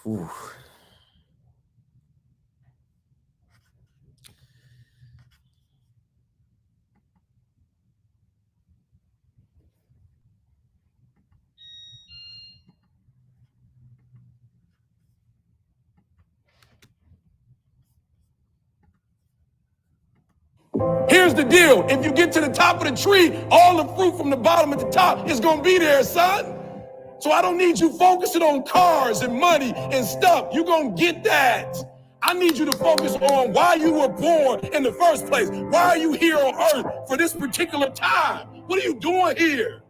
Ooh. Here's the deal. If you get to the top of the tree, all the fruit from the bottom at the top is going to be there, son. So I don't need you focusing on cars and money and stuff. You're going to get that. I need you to focus on why you were born in the first place. Why are you here on earth for this particular time? What are you doing here?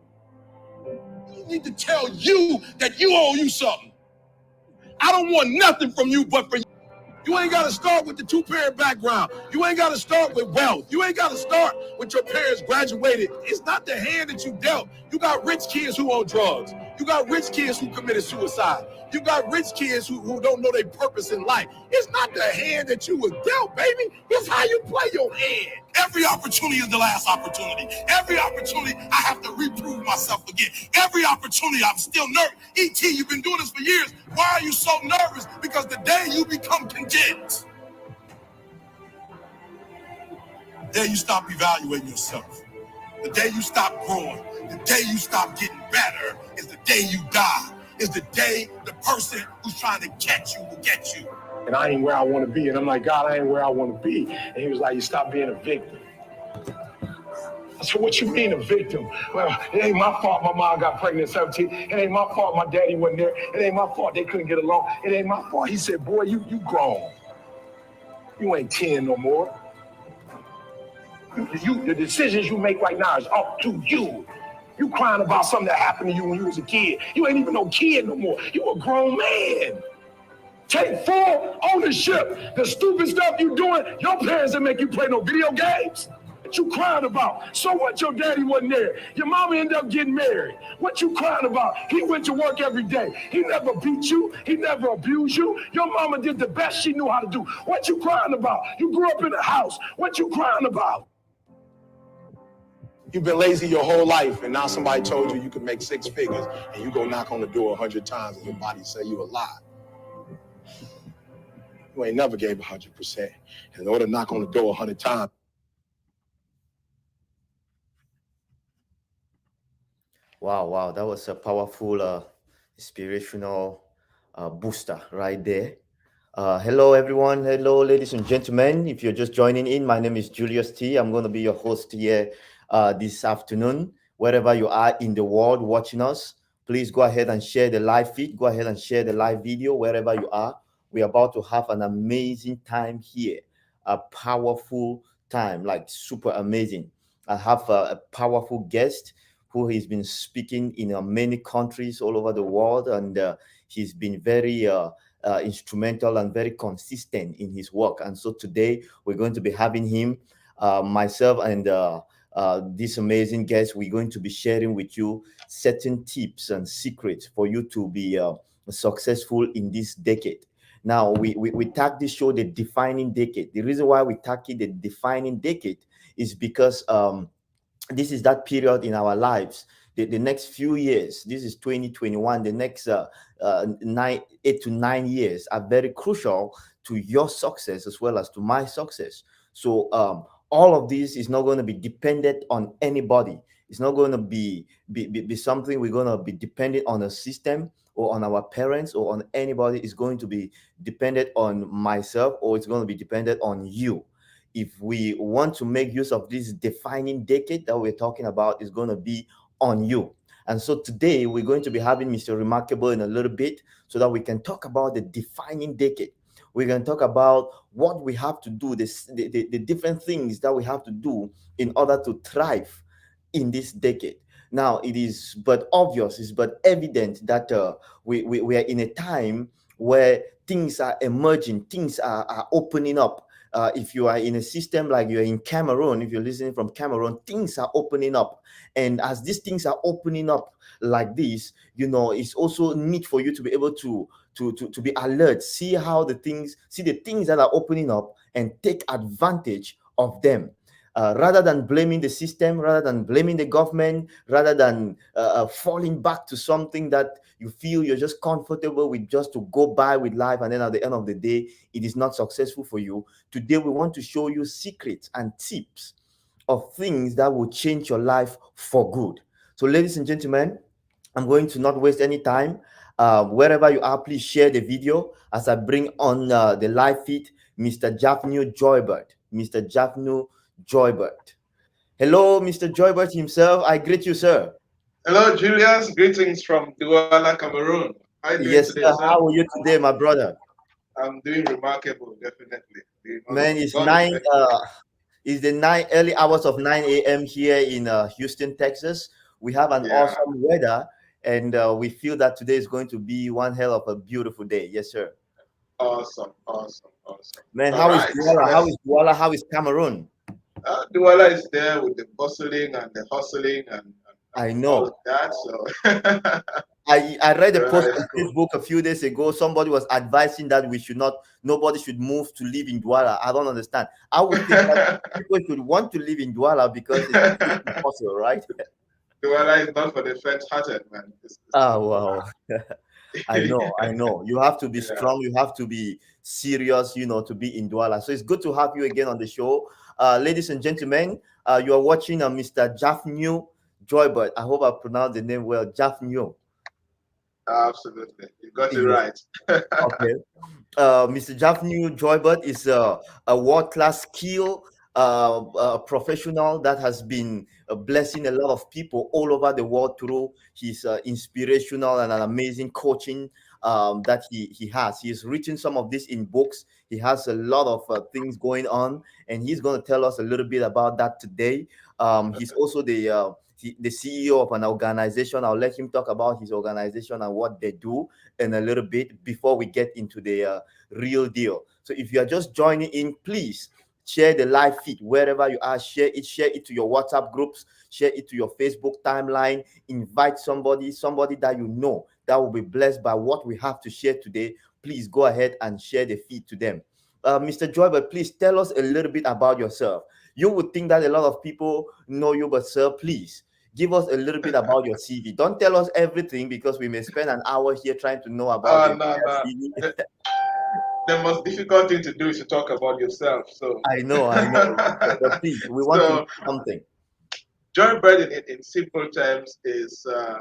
You need to tell you that you owe you something. I don't want nothing from you but for you. You ain't got to start with the two-parent background. You ain't got to start with wealth. You ain't got to start with your parents graduated. It's not the hand that you dealt. You got rich kids who own drugs. You got rich kids who committed suicide. You got rich kids who don't know their purpose in life. It's not the hand that you was dealt, baby. It's how you play your hand. Every opportunity is the last opportunity. Every opportunity, I have to reprove myself again. Every opportunity, I'm still nervous. E.T., you've been doing this for years. Why are you so nervous? Because the day you become content, the day you stop evaluating yourself, the day you stop growing, the day you stop getting better is the day you die. Is the day the person who's trying to catch you will get you. And I ain't where I want to be. And I'm like, God, I ain't where I want to be. And he was like, you stop being a victim. I said, what you mean a victim? Well, it ain't my fault my mom got pregnant at 17. It ain't my fault my daddy wasn't there. It ain't my fault they couldn't get along. It ain't my fault. He said, boy, you grown. You ain't 10 no more. The decisions you make right now is up to you. You crying about something that happened to you when you was a kid. You ain't even no kid no more. You a grown man. Take full ownership. The stupid stuff you doing, your parents didn't make you play no video games. What you crying about? So what, your daddy wasn't there? Your mama ended up getting married. What you crying about? He went to work every day. He never beat you. He never abused you. Your mama did the best she knew how to do. What you crying about? You grew up in a house. What you crying about? You've been lazy your whole life, and now somebody told you can make 6 figures, and you go knock on the door 100 times, and your body say you a lie. You ain't never gave 100%. In order to knock on the door 100 times. Wow, that was a powerful, inspirational booster right there. Hello, everyone. Hello, ladies and gentlemen. If you're just joining in, my name is Julius Tsi. I'm going to be your host here this afternoon. Wherever you are in the world watching us, please go ahead and share the live feed. Go ahead and share the live video wherever you are. We're about to have an amazing time here, a powerful time, like super amazing. I have a powerful guest who has been speaking in many countries all over the world, and he's been very instrumental and very consistent in his work. And so today we're going to be having him, myself, and this amazing guest. We're going to be sharing with you certain tips and secrets for you to be successful in this decade. Now, we tag this show the defining decade. The reason why we tag it the defining decade is because this is that period in our lives. The next few years, this is 2021, the next 8 to 9 years are very crucial to your success as well as to my success. So all of this is not going to be dependent on anybody. It's not going to be something we're going to be dependent on a system or on our parents or on anybody. It's going to be dependent on myself, or it's going to be dependent on you. If we want to make use of this defining decade that we're talking about, is going to be on you. And so today we're going to be having Mr. Remarkable in a little bit so that we can talk about the defining decade. We're going to talk about what we have to do, the different things that we have to do in order to thrive in this decade. Now, it is but obvious, it's but evident that we are in a time where things are emerging, things are opening up. If you are in a system like you're in Cameroon, if you're listening from Cameroon, things are opening up. And as these things are opening up like this, it's also need for you to be able to be alert, see the things that are opening up and take advantage of them. rather than blaming the system, rather than blaming the government, rather than falling back to something that you feel you're just comfortable with, just to go by with life, and then at the end of the day it is not successful for you. Today we want to show you secrets and tips of things that will change your life for good. So, ladies and gentlemen, I'm going to not waste any time. Wherever you are, please share the video as I bring on the live feed Mr. Javnyuy Joybert. Mr. Javnyuy Joybert. Hello, Mr. Joybert himself. I greet you, sir. Hello, Julius. Greetings from Douala, Cameroon. How are you doing Yes, today, sir. sir? How are you today, my brother? I'm doing remarkable, definitely. Doing Man, wonderful. God is faithful. it's the nine early hours of 9 a.m. here in Houston, Texas. We have an Yeah, awesome weather, and we feel that today is going to be one hell of a beautiful day. Yes, sir. awesome, awesome, awesome. Man, All how is right, Douala? How let's. is Douala? How is Cameroon? Douala is there with the bustling and the hustling and I all of know. that. So, I read a post Douala is on cool. Facebook a few days ago. Somebody was advising that we should not, nobody should move to live in Douala. I don't understand. I would think that people should want to live in Douala because it's cheap and possible, right? Douala is not for the faint-hearted, man. Ah, wow. I know, I know. You have to be Yeah, strong. You have to be serious, to be in Douala. So it's good to have you again on the show. Ladies and gentlemen, you are watching Mr. Javnyuy Joybert. I hope I pronounced the name well. Javnyuy. absolutely. You got it Yes. right. Okay. Mr. Javnyuy Joybert is a world-class skill professional that has been blessing a lot of people all over the world through his inspirational and an amazing coaching that he has. He has written some of this in books. He has a lot of things going on, and he's going to tell us a little bit about that today. He's also the CEO of an organization. I'll let him talk about his organization and what they do in a little bit before we get into the real deal. So if you are just joining in, please share the live feed wherever you are. Share it to your WhatsApp groups, share it to your Facebook timeline. Invite somebody that you know that will be blessed by what we have to share today. Please go ahead and share the feed to them. Mr. Joybert, please tell us a little bit about yourself. You would think that a lot of people know you, but sir, please give us a little bit about your CV. Don't tell us everything because we may spend an hour here trying to know about the No, entire no. CV. The most difficult thing to do is to talk about yourself. So, I know. But please, we want to know so something. Joybert in simple terms is uh,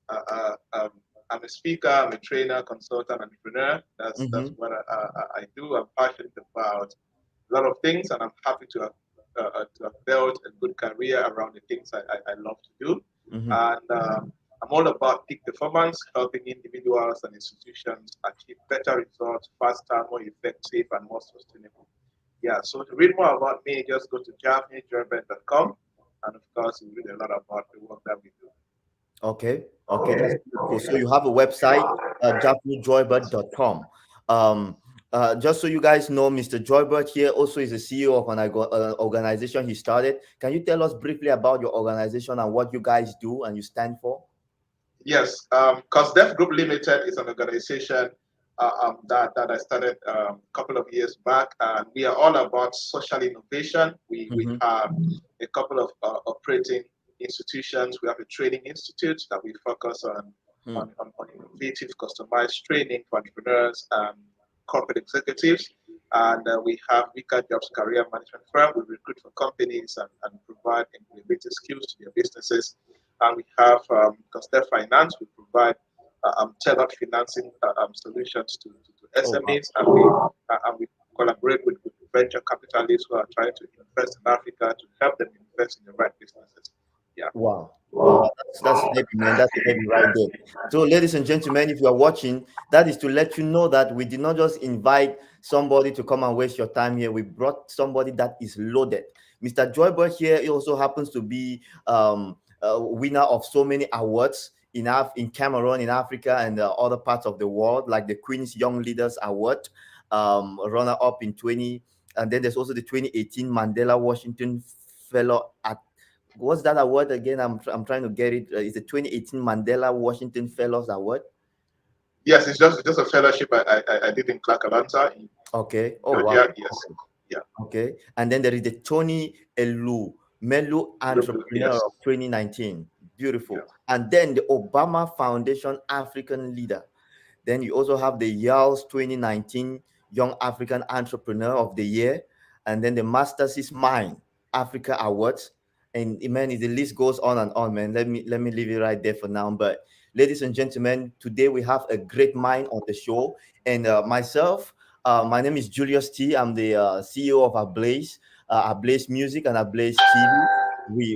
uh, um, I'm a speaker, I'm a trainer, consultant, entrepreneur. That's Mm-hmm. what I do. I'm passionate about a lot of things, and I'm happy to have built a good career around the things I love to do. Mm-hmm. And I'm all about peak performance, helping individuals and institutions achieve better results faster, more effective, and more sustainable. Yeah, so to read more about me, just go to javnyjoybert.com. And of course, you read a lot about the work that we do. Okay. Okay, that's cool. So you have a website, javnyjoybert.com. Um, just so you guys know, Mr. Joybert here also is the CEO of an organization he started. Can you tell us briefly about your organization and what you guys do and you stand for? Yes, Deaf Group Limited is an organization that I started a couple of years back, and we are all about social innovation. We Mm-hmm. have a couple of operating institutions. We have a training institute that we focus on innovative, customized training for entrepreneurs and corporate executives. And we have Vika Jobs Career Management Firm. We recruit for companies and provide innovative skills to their businesses. And we have Constep Finance. We provide tailored financing solutions to Oh, wow. SMEs, and we collaborate with venture capitalists who are trying to invest in Africa to help them invest in the right businesses. Yeah. Wow. Wow, that's heavy, man. That's heavy right there. So, ladies and gentlemen, if you are watching, that is to let you know that we did not just invite somebody to come and waste your time here. We brought somebody that is loaded. Mr. Joybert here, he also happens to be a winner of so many awards in Cameroon, in Africa, and other parts of the world, like the Queen's Young Leaders Award, runner up in 20, and then there's also the 2018 Mandela Washington Fellow at what's that award again? I'm trying to get it. It's the 2018 Mandela Washington Fellows Award. Yes, it's just a fellowship I did in Clark, Atlanta, in Okay. Oh, wow. Georgia. Yes. Yeah. Okay. And then there is the Tony Melu Entrepreneur Yes. of 2019. Yeah. Beautiful. And then the Obama Foundation African Leader. Then you also have the YALS 2019 Young African Entrepreneur of the Year. And then the Masters is Mine Africa Awards. And man, the list goes on and on, man. Let me leave it right there for now. But ladies and gentlemen, today we have a great mind on the show. And myself, my name is Julius T. I'm the CEO of Ablaze Music and Ablaze TV.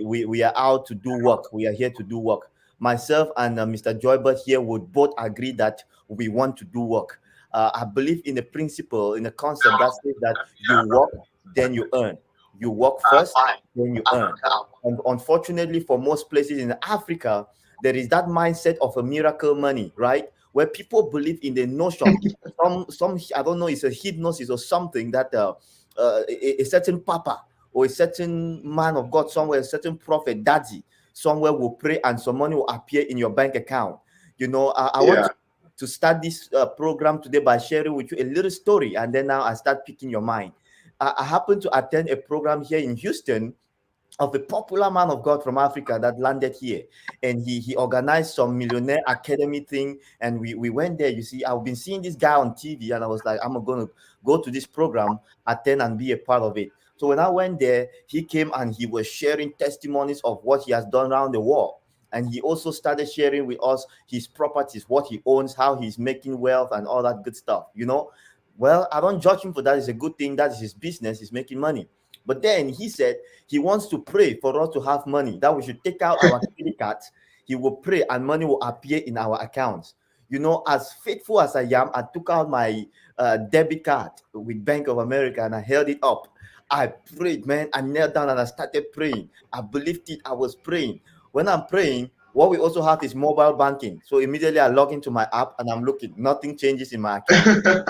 We are out to do work. We are here to do work. Myself and Mr. Joybert here would both agree that we want to do work. I believe in the principle, in the concept that says that you work, then you earn. You work first, then you earn. And unfortunately, for most places in Africa, there is that mindset of a miracle money, right? Where people believe in the notion, some I don't know, it's a hypnosis or something that a certain papa or a certain man of God somewhere, a certain prophet, daddy, somewhere will pray and some money will appear in your bank account. I want Yeah. to start this program today by sharing with you a little story, and then now I start picking your mind. I happened to attend a program here in Houston of a popular man of God from Africa that landed here, and he organized some millionaire academy thing, and we went there. You see, I've been seeing this guy on TV, and I was like, I'm going to go to this program, attend, and be a part of it. So when I went there, he came and he was sharing testimonies of what he has done around the world. And he also started sharing with us his properties, what he owns, how he's making wealth, and all that good stuff. Well, I don't judge him for that. It's a good thing. That is his business. He's making money. But then he said he wants to pray for us to have money, that we should take out our credit cards. He will pray and money will appear in our accounts. As faithful as I am, I took out my debit card with Bank of America and I held it up. I prayed, man. I knelt down and I started praying. I believed it. I was praying. When I'm praying, what we also have is mobile banking. So immediately I log into my app and I'm looking. Nothing changes in my account.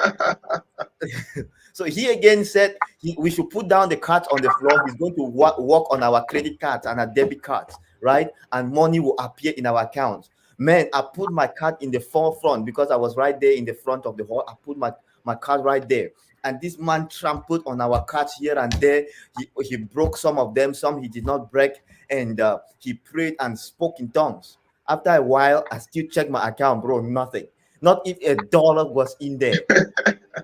So he again said we should put down the cards on the floor. He's going to work on our credit cards and our debit cards, right? And money will appear in our accounts. Man, I put my card in the forefront because I was right there in the front of the hall. I put my card right there. And this man trampled on our cards here and there. He broke some of them, some he did not break. And he prayed and spoke in tongues. After a while, I still checked my account, bro, nothing. Not if a dollar was in there.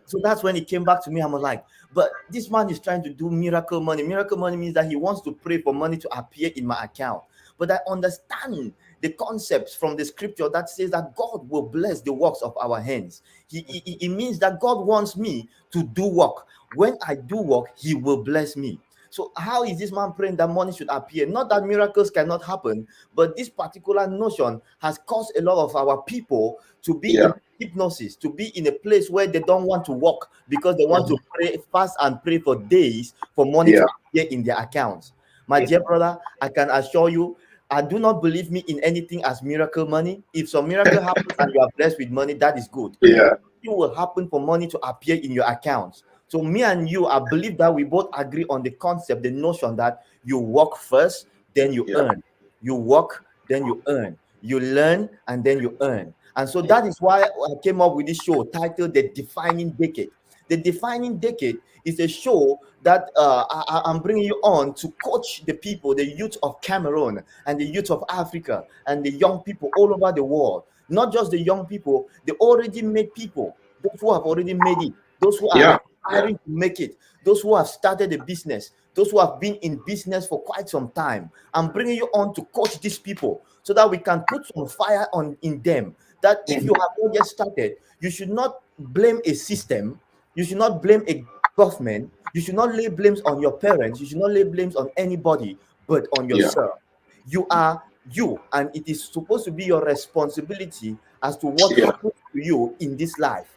So that's when he came back to me. I was like, but this man is trying to do miracle money. Miracle money means that he wants to pray for money to appear in my account. But I understand the concepts from the scripture that says that God will bless the works of our hands. It means that God wants me to do work. When I do work, he will bless me. So how is this man praying that money should appear? Not that miracles cannot happen, but this particular notion has caused a lot of our people to be Yeah. in hypnosis, to be in a place where they don't want to walk because they want to pray, fast and pray for days for money Yeah. to appear in their accounts. My dear brother, I can assure you, I do not believe me in anything as miracle money. If some miracle happens and you are blessed with money, that is good. Yeah. It will happen for money to appear in your accounts. So me and you, I believe that we both agree on the concept, the notion that you work first, then you Yeah. earn. You work, then you earn. You learn, and then you earn. And so that is why I came up with this show titled The Defining Decade. The Defining Decade is a show that I'm bringing you on to coach the people, the youth of Cameroon and the youth of Africa and the young people all over the world. Not just the young people, the already made people, those who have already made it, those who are Yeah. Yeah. aspiring to make it, those who have started a business, those who have been in business for quite some time. I'm bringing you on to coach these people so that we can put some fire on in them. That if you have not yet started, you should not blame a system, you should not blame a government, you should not lay blames on your parents, you should not lay blames on anybody but on Yeah. yourself. You are you, and it is supposed to be your responsibility as to what Yeah. happens to you in this life.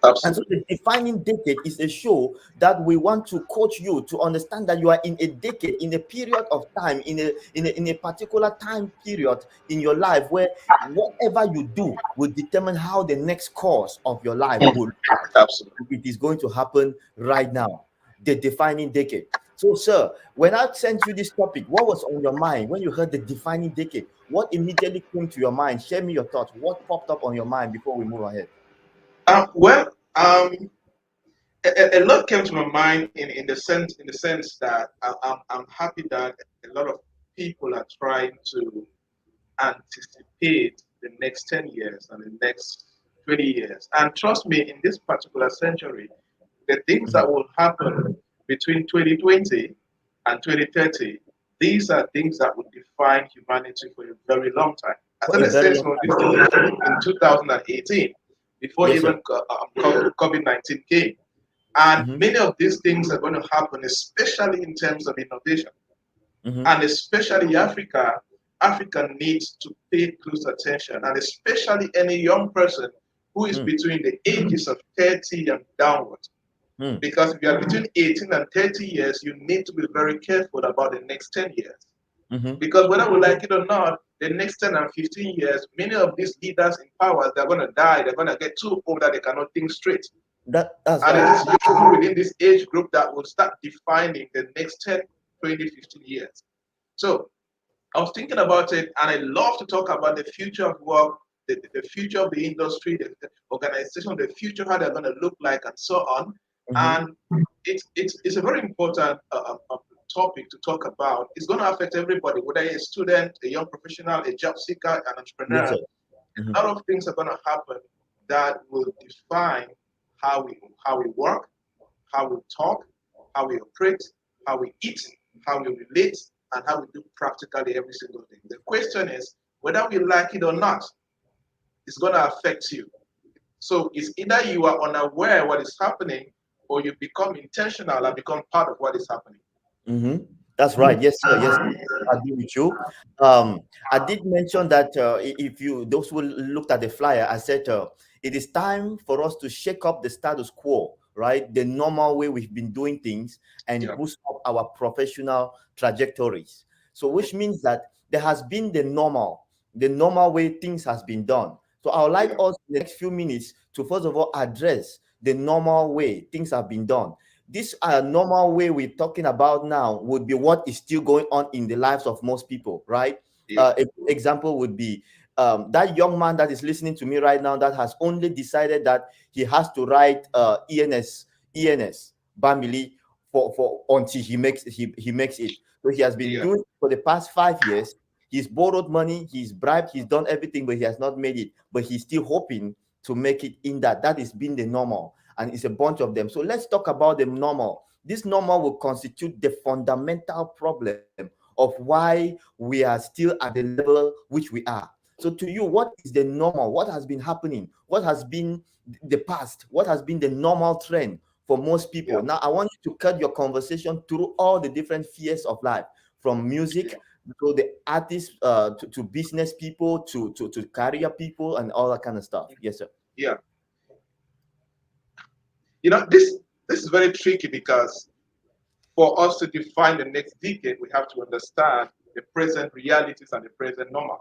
And so Absolutely. the defining decade is a show that we want to coach you to understand that you are in a decade, in a period of time, in a particular time period in your life where whatever you do will determine how the next course of your life will. Absolutely. It is going to happen right now. The defining decade. So, sir, when I sent you this topic, what was on your mind when you heard the defining decade? What immediately came to your mind? Share me your thoughts. What popped up on your mind before we move ahead? Well, a lot came to my mind in the sense that I'm happy that a lot of people are trying to anticipate the next 10 years and the next 20 years. And trust me, in this particular century, the things Mhm. that will happen between 2020 and 2030, these are things that will define humanity for a very long time. I For a started very saying long some of these time. things in 2018, before Yes, sir. even COVID-19 came. And Mm-hmm. many of these things are going to happen, especially in terms of innovation. Mm-hmm. And especially Africa, Africa needs to pay close attention, and especially any young person who is Mm. between the ages of 30 and downwards. Mm. Because if you are between 18 and 30 years, you need to be very careful about the next 10 years. Mm-hmm. Because whether we like it or not, the next 10 and 15 years, many of these leaders in power, they're going to die. They're going to get too old that they cannot think straight. That's And right. it is young people within this age group that will start defining the next 10, 20, 15 years. So I was thinking about it, and I love to talk about the future of work, the future of the industry, the organization, the future, how they're going to look like, and so on. Mm-hmm. And it's a very important topic to talk about. It's going to affect everybody, whether you're a student, a young professional, a job seeker, an Yes, entrepreneur. sir. Mm-hmm. A lot of things are going to happen that will define how we work, how we talk, how we operate, how we eat, how we relate, and how we do practically every single thing. The question is whether we like it or not, it's going to affect you. So it's either you are unaware what is happening or you become intentional and become part of what is happening. Mm-hmm. That's right. Yes, sir. Yes, I agree with you. I did mention that if you those who looked at the flyer, I said it is time for us to shake up the status quo, right? The normal way we've been doing things and Yeah. boost up our professional trajectories. So, which means that there has been the normal way things has been done. So, I would like Yeah. us in the next few minutes to first of all address the normal way things have been done. This normal way we're talking about now would be what is still going on in the lives of most people, right? Yeah. Example would be that young man that is listening to me right now that has only decided that he has to write ENS Bamili for until he makes it. So he has been Yeah. doing it for the past 5 years. He's borrowed money, he's bribed, he's done everything, but he has not made it. But he's still hoping to make it in that. That is being the normal, and it's a bunch of them. So let's talk about the normal. This normal will constitute the fundamental problem of why we are still at the level which we are. So to you, what is the normal? What has been happening? What has been the past? What has been the normal trend for most people? Yeah. Now, I want you to cut your conversation through all the different spheres of life, from Yeah. music to the artists, to business people, to career people, and all that kind of stuff. Yes, sir. Yeah. This is very tricky because for us to define the next decade, we have to understand the present realities and the present normal.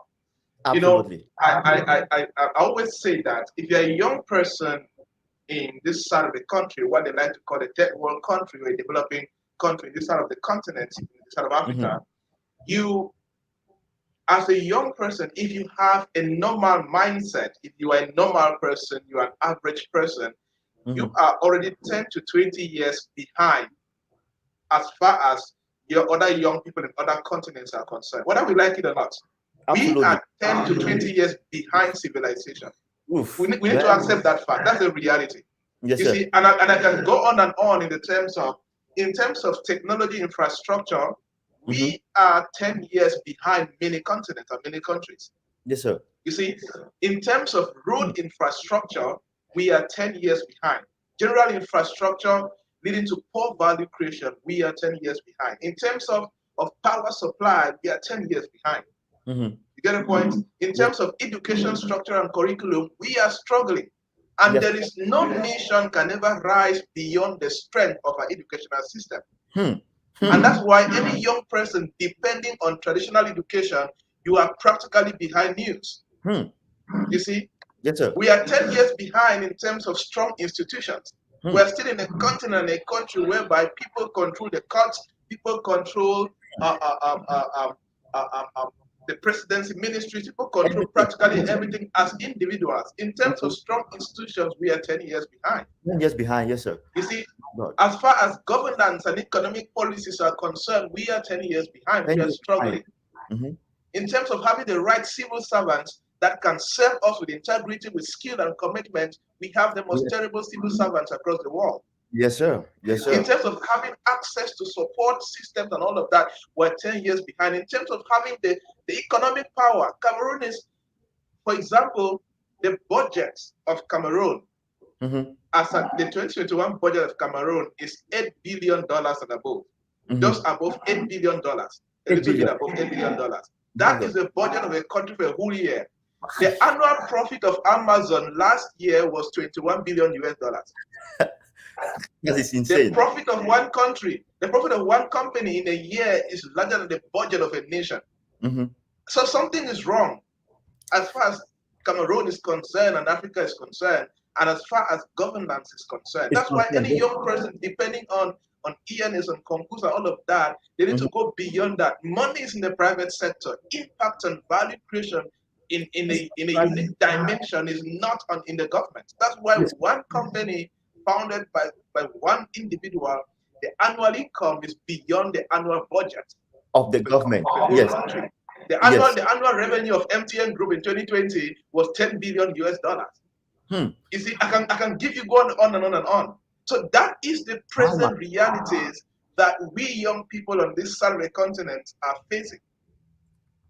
You know, Absolutely. I always say that if you're a young person in this side of the country, what they like to call a third world country or a developing country, this side of the continent, this side of Hmm. Africa, you, as a young person, if you have a normal mindset, if you are a normal person, you are an average person, you Hmm. are already 10 to 20 years behind as far as your other young people in other continents are concerned. Whether we like it or not, we Absolutely. are 10 to 20 years behind civilization. We Oof, need, we need to man. accept that fact. That's the reality. Yes, You sir. see, and I can go on and on in terms of technology infrastructure, Hmm. we are 10 years behind many continents and many countries. Yes, sir. You see, in terms of road infrastructure, we are 10 years behind. General infrastructure leading to poor value creation, we are 10 years behind. In terms of power supply, we are 10 years behind. Hmm. You get a point? In Yes. terms of education structure and curriculum, we are struggling. And Yes. there is no nation can ever rise beyond the strength of our educational system. Hmm. And Hmm. that's why any young person depending on traditional education, you are practically behind news. Hmm. You see, Yes, sir. we are 10 years behind in terms of strong institutions. Hmm. We're still in a continent, a country whereby people control the courts, people control uh, uh, um, uh, um, uh, um, um, the presidency, ministries, people control Everything. practically everything as individuals. In terms of strong institutions, we are 10 years behind. 10 years behind, yes, sir. You see, God. as far as governance and economic policies are concerned, we are 10 years behind. 10 We are years behind. struggling. In terms of having the right civil servants that can serve us with integrity, with skill and commitment, we have the most terrible civil servants across the world. Yes, sir. Yes, sir. In terms of having access to support systems and all of that, we're 10 years behind. In terms of having the economic power, Cameroon is, for example, the budget of Cameroon, as the 2021 budget of Cameroon is $8 billion and above, just above $8 billion, a little bit above $8 billion. That is the budget of a country for a whole year. The annual profit of Amazon last year was $21 billion US. That is insane. The profit of one country, the profit of one company in a year is larger than the budget of a nation. So something is wrong as far as Cameroon is concerned and Africa is concerned, and as far as governance is concerned. That's why any young person, depending on ENS and concourse and all of that, they need to go beyond that. Money is in the private sector. Impact and value creation in a unique dimension is not in the government. That's why one company founded by one individual, the annual income is beyond the annual budget of the government. Yes. Country. The annual revenue of MTN Group in 2020 was $10 billion US. You see, I can give you going on and on and on. So that is the present realities that we young people on this side of the continent are facing.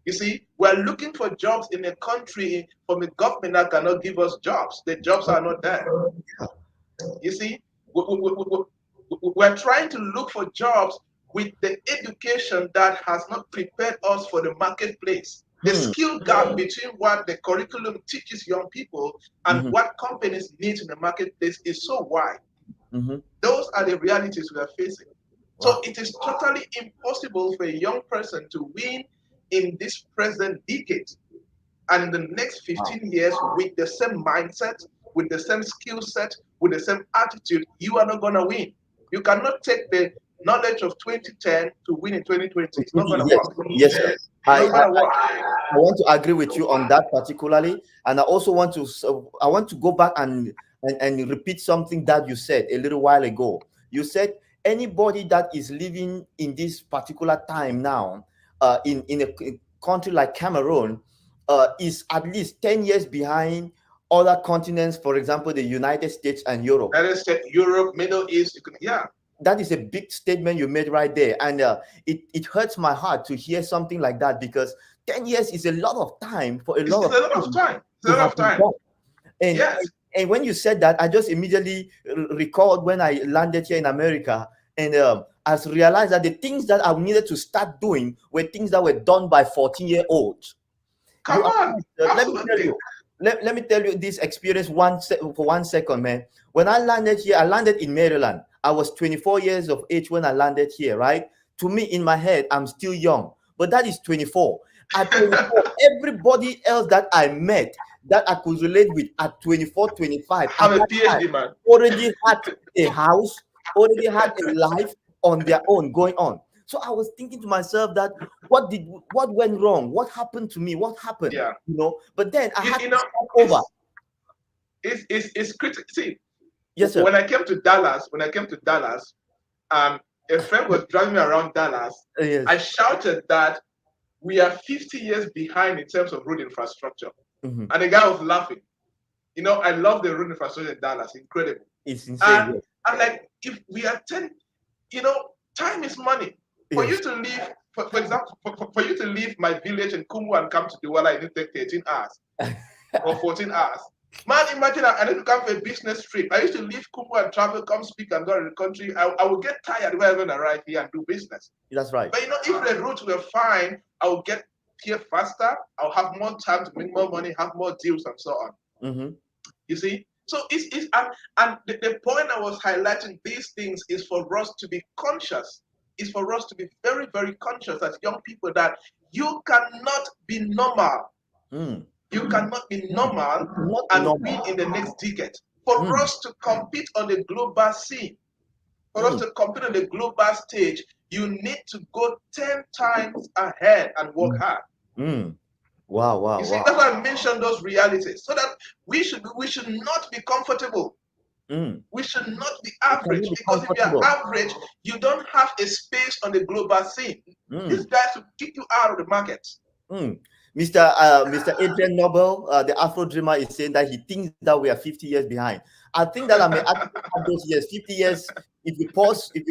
You see, we're looking for jobs in a country from a government that cannot give us jobs. The jobs are not there. You see, we're trying to look for jobs with the education that has not prepared us for the marketplace. The skill gap between what the curriculum teaches young people and what companies need in the marketplace is so wide. Those are the realities we are facing. So it is totally impossible for a young person to win in this present decade and in the next 15 years with the same mindset, with the same skill set, with the same attitude. You are not going to win. You cannot take the knowledge of 2010 to win in 2020. It's not going to work. Yes, sir. I want to agree with you on that particularly, and I also want to go back and repeat something that you said a little while ago. You said anybody that is living in this particular time now, in a country like Cameroon, is at least 10 years behind other continents, for example, the United States and Europe. United States, Europe, Middle East, That is a big statement you made right there. And it hurts my heart to hear something like that, because 10 years is a lot of time for It's a lot of time. It's a lot of time. And, and when you said that, I just immediately recalled when I landed here in America, and I realized that the things that I needed to start doing were things that were done by 14-year-olds. Come on. Let me tell you this experience for 1 second, man. When I landed here, I landed in Maryland. I was 24 years of age when I landed here, right? To me, in my head, I'm still young, but that is 24. At 24, everybody else that I met that I could relate with at 24, 25, have a PhD, man. Already had a house, already had a life on their own going on. So I was thinking to myself that what went wrong? What happened to me? What happened? Yeah. But then I had to start over. It's critical. See, yes, sir. When I came to Dallas, a friend was driving me around Dallas. Yes. I shouted that we are 50 years behind in terms of road infrastructure. And the guy was laughing. I love the road infrastructure in Dallas. Incredible. It's insane. And like, if we are 10, time is money. For you to leave, for example, for you to leave my village in Kumu and come to Douala, it will take 13 hours or 14 hours. Man, imagine I need to come for a business trip. I used to leave Kumu and travel, come speak and go to the country. I will get tired when I'm going to arrive here and do business. That's right. But if the routes were fine, I will get here faster. I'll have more time to make more money, have more deals and so on. You see? So and the point I was highlighting these things is for us to be conscious. Is for us to be very, very conscious as young people that you cannot be normal. You cannot be normal win in the next decade. For us to compete on the global scene, for us to compete on the global stage, you need to go 10 times ahead and work hard. Mm. Wow, wow, You see, wow. that's why I mentioned those realities, so that we should not be comfortable. Mm. We should not be We cannot average, be because if you are comfortable. average, you don't have a space on the global scene. These Mm. guys will kick you out of the market. Mm. Mr. Adrian Nobel, the Afro Dreamer, is saying that he thinks that we are 50 years behind. I think that I may actually have those years, 50 years. If you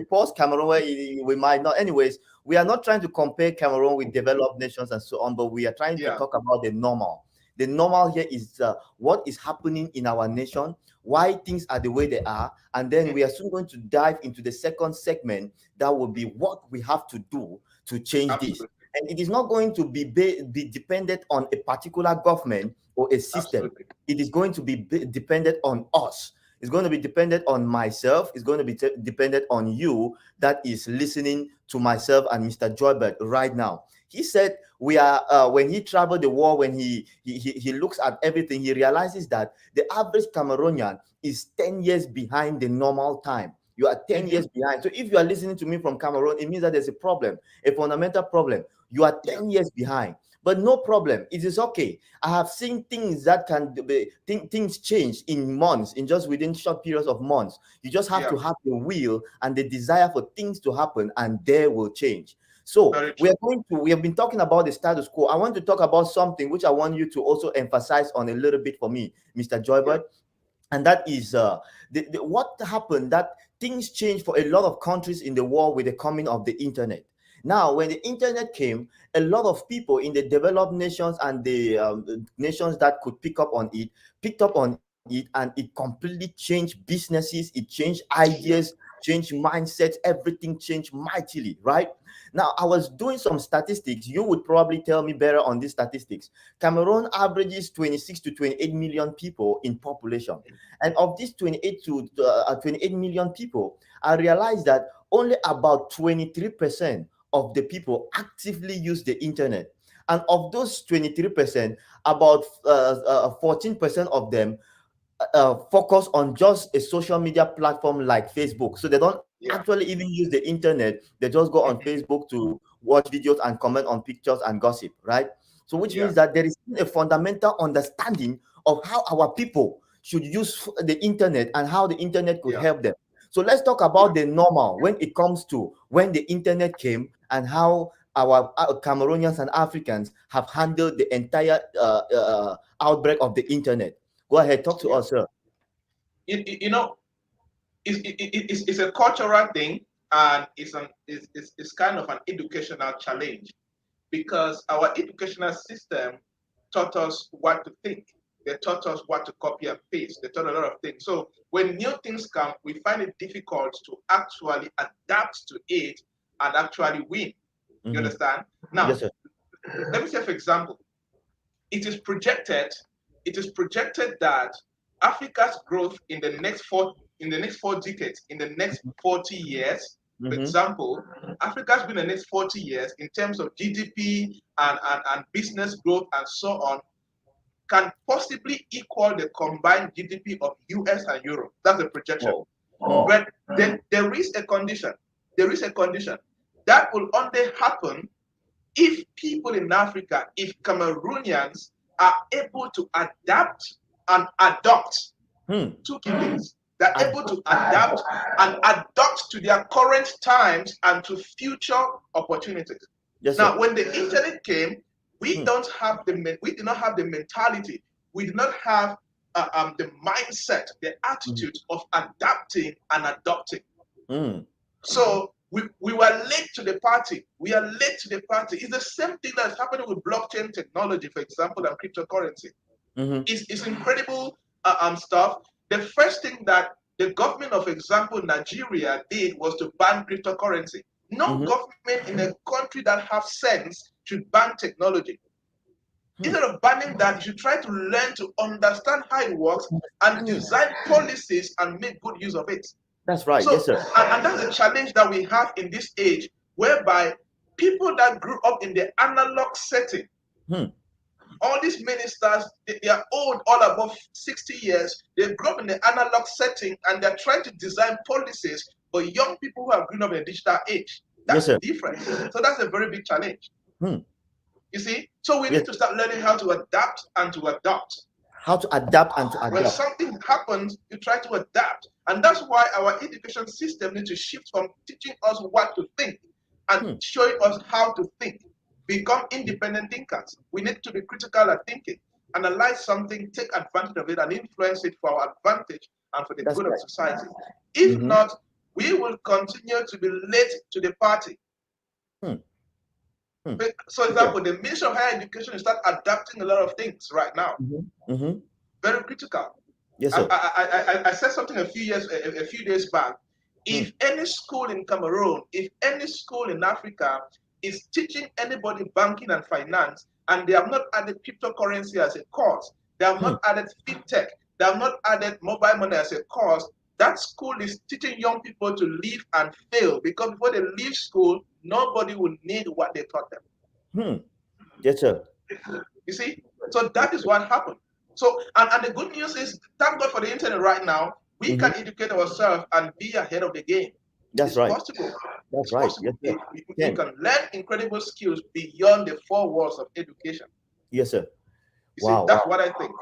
pause Cameroon, we might not. Anyways, we are not trying to compare Cameroon with developed nations and so on, but we are trying to Yeah, talk about the normal. The normal here is what is happening in our nation, why things are the way they are, and then we are soon going to dive into the second segment that will be what we have to do to change this. absolutely, And it is not going to be dependent on a particular government or a system. absolutely. It is going to be dependent on us. It's going to be dependent on myself. It's going to be dependent on you that is listening to myself and Mr. Joybert right now. He said we are when he traveled the world, when he looks at everything, he realizes that the average Cameroonian is 10 years behind the normal time. You are 10 Hmm. years behind. So if you are listening to me from Cameroon, it means that there's a problem, a fundamental problem. You are Yeah, 10 years behind. But no problem. It is okay. I have seen things that can be things change in months, in just within short periods of months. You just have yeah, to have the will and the desire for things to happen, and they will change. So very true. we have been talking about the status quo. I want to talk about something which I want you to also emphasize on a little bit for me, Mr. Yeah, Joybert, and that is what happened, that things changed for a lot of countries in the world with the coming of the internet. Now when the internet came, a lot of people in the developed nations and the nations that could pick up on it picked up on it, and it completely changed businesses, it changed yeah, ideas, changed mindsets, everything changed mightily, right? Now I was doing some statistics. You would probably tell me better on these statistics. Cameroon averages 26 to 28 million people in population. And of these 28 million people, I realized that only about 23% of the people actively use the internet. And of those 23%, about 14% of them focus on just a social media platform like Facebook. So they don't yeah. actually even use the internet. They just go on Hmm. Facebook to watch videos and comment on pictures and gossip, right? So which Yeah, means that there is a fundamental understanding of how our people should use the internet and how the internet could yeah, help them. So let's talk yeah, about the normal when it comes to when the internet came and how our Cameroonians and Africans have handled the entire outbreak of the internet. Go ahead, talk to yeah. us, sir. You know, it's a cultural thing, and it's kind of an educational challenge, because our educational system taught us what to think. They taught us what to copy and paste. They taught a lot of things. So when new things come, we find it difficult to actually adapt to it and actually win. You Hmm. understand? Now, Yes, sir. let me say, for example, it is projected, it is projected that Africa's growth in the next 4 decades, in the next 40 years, for Mm-hmm. example, Africa's been in the next 40 years in terms of GDP and business growth and so on, can possibly equal the combined GDP of US and Europe. That's the projection. Oh. Mm. But then there is a condition. There is a condition. That will only happen if people in Africa, if Cameroonians are able to adapt and adopt, Hmm. two key things. They're Ad- able to adapt and adopt to their current times and to future opportunities. yes, sir. Now, when the internet came, Hmm. we did not have the mentality, we did not have the mindset, the Hmm. attitude of adapting and adopting. Hmm. So we were late to the party. We are late to the party. It's the same thing that's happening with blockchain technology, for example, and cryptocurrency. Mm-hmm. It's incredible stuff. The first thing that the government of example Nigeria did was to ban cryptocurrency. No Mm-hmm. government in a country that have sense should ban technology. Hmm. Instead of banning that, you should try to learn to understand how it works and Understand it. design policies and make good use of it. That's right. Yes, So, sir. and that's the challenge that we have in this age, whereby people that grew up in the analog setting, Hmm. all these ministers, they are old, all above 60 years, they grew up in the analog setting and they're trying to design policies for young people who have grown up in a digital age. Yes, That's sir. different. So that's a very big challenge. Hmm. You see? So we Yes. need to start learning how to adapt and to adopt. How to adapt and to When adapt. something happens, you try to adapt. And that's why our education system needs to shift from teaching us what to think and Hmm. showing us how to think. Become independent thinkers. We need to be critical at thinking, analyze something, take advantage of it, and influence it for our advantage and for the That's good of right. society. If Mm-hmm. not, we will continue to be late to the party. Hmm. Hmm. So, Okay. example, the Ministry of Higher Education will start adapting a lot of things right now. Mm-hmm. Mm-hmm. Very critical. Yes, I, sir. I said something a few days back. Hmm. If any school in Cameroon, if any school in Africa is teaching anybody banking and finance, and they have not added cryptocurrency as a course, they have Hmm. not added fintech, they have not added mobile money as a course, that school is teaching young people to live and fail, because before they leave school, nobody will need what they taught them. Hmm. Yes, sir. You see? So that is what happened. So, and the good news is, thank God for the internet right now. We Mm-hmm. can educate ourselves and be ahead of the game. That's It's right. possible. That's It's right. Yes, possible. sir. We Can. can learn incredible skills beyond the four walls of education. Yes, sir. You see, Wow. that's Wow. what I think.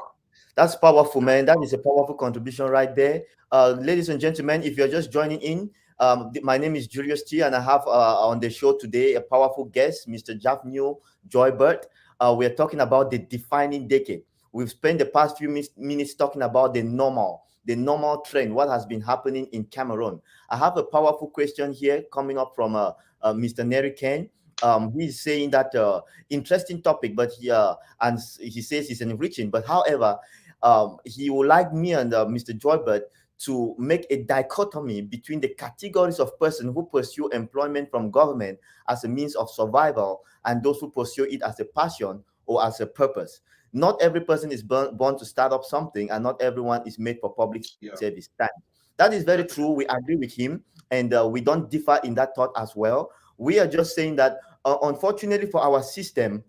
That's powerful, man. That is a powerful contribution right there. Ladies and gentlemen, if you're just joining in, my name is Julius Tsi, and I have on the show today a powerful guest, Mr. Javnyuy Joybert. We're talking about the defining decade. We've spent the past few minutes talking about the normal trend, what has been happening in Cameroon. I have a powerful question here coming up from Mr. Neri Ken. He's saying that interesting topic, but and he says it's enriching. But however, he would like me and Mr. Joybert to make a dichotomy between the categories of persons who pursue employment from government as a means of survival and those who pursue it as a passion or as a purpose. Not every person is born to start up something, and not everyone is made for public Yeah. service. That is very true. We agree with him, and we don't differ in that thought as well. We are just saying that, unfortunately for our system,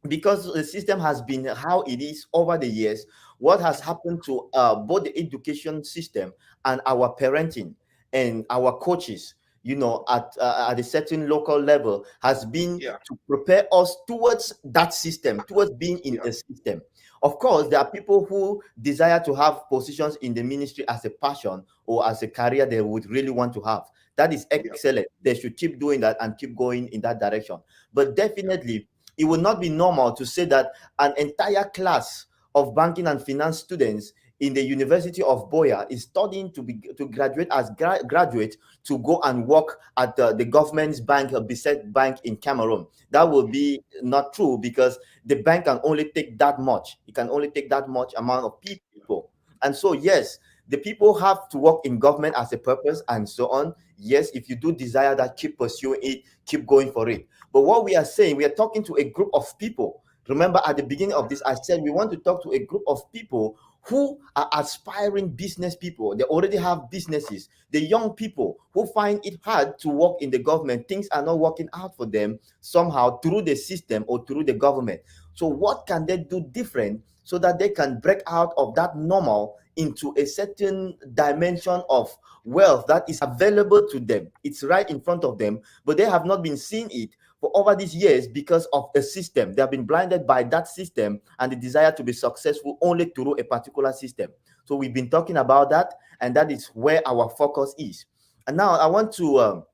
because the system has been how it is over the years, what has happened to both the education system and our parenting and our coaches, at a certain local level, has been Yeah. to prepare us towards that system, towards being in Yeah. a system. Of course, there are people who desire to have positions in the ministry as a passion or as a career they would really want to have. That is Yeah. excellent. They should keep doing that and keep going in that direction. But Yeah. definitely, it would not be normal to say that an entire class of banking and finance students in the University of Boya is studying to graduate as graduate to go and work at the government's bank, Bisset Bank in Cameroon. That will be not true, because the bank can only take that much. It can only take that much amount of people. And so, yes, the people have to work in government as a purpose and so on. Yes, if you do desire that, keep pursuing it, keep going for it. But what we are saying, we are talking to a group of people. Remember, at the beginning of this, I said we want to talk to a group of people who are aspiring business people. They already have businesses. The young people who find it hard to work in the government, things are not working out for them somehow through the system or through the government. So, what can they do different so that they can break out of that normal into a certain dimension of wealth that is available to them? It's right in front of them, but they have not been seeing it for over these years because of a system. They have been blinded by that system and the desire to be successful only through a particular system. So we've been talking about that, and that is where our focus is. And now I want to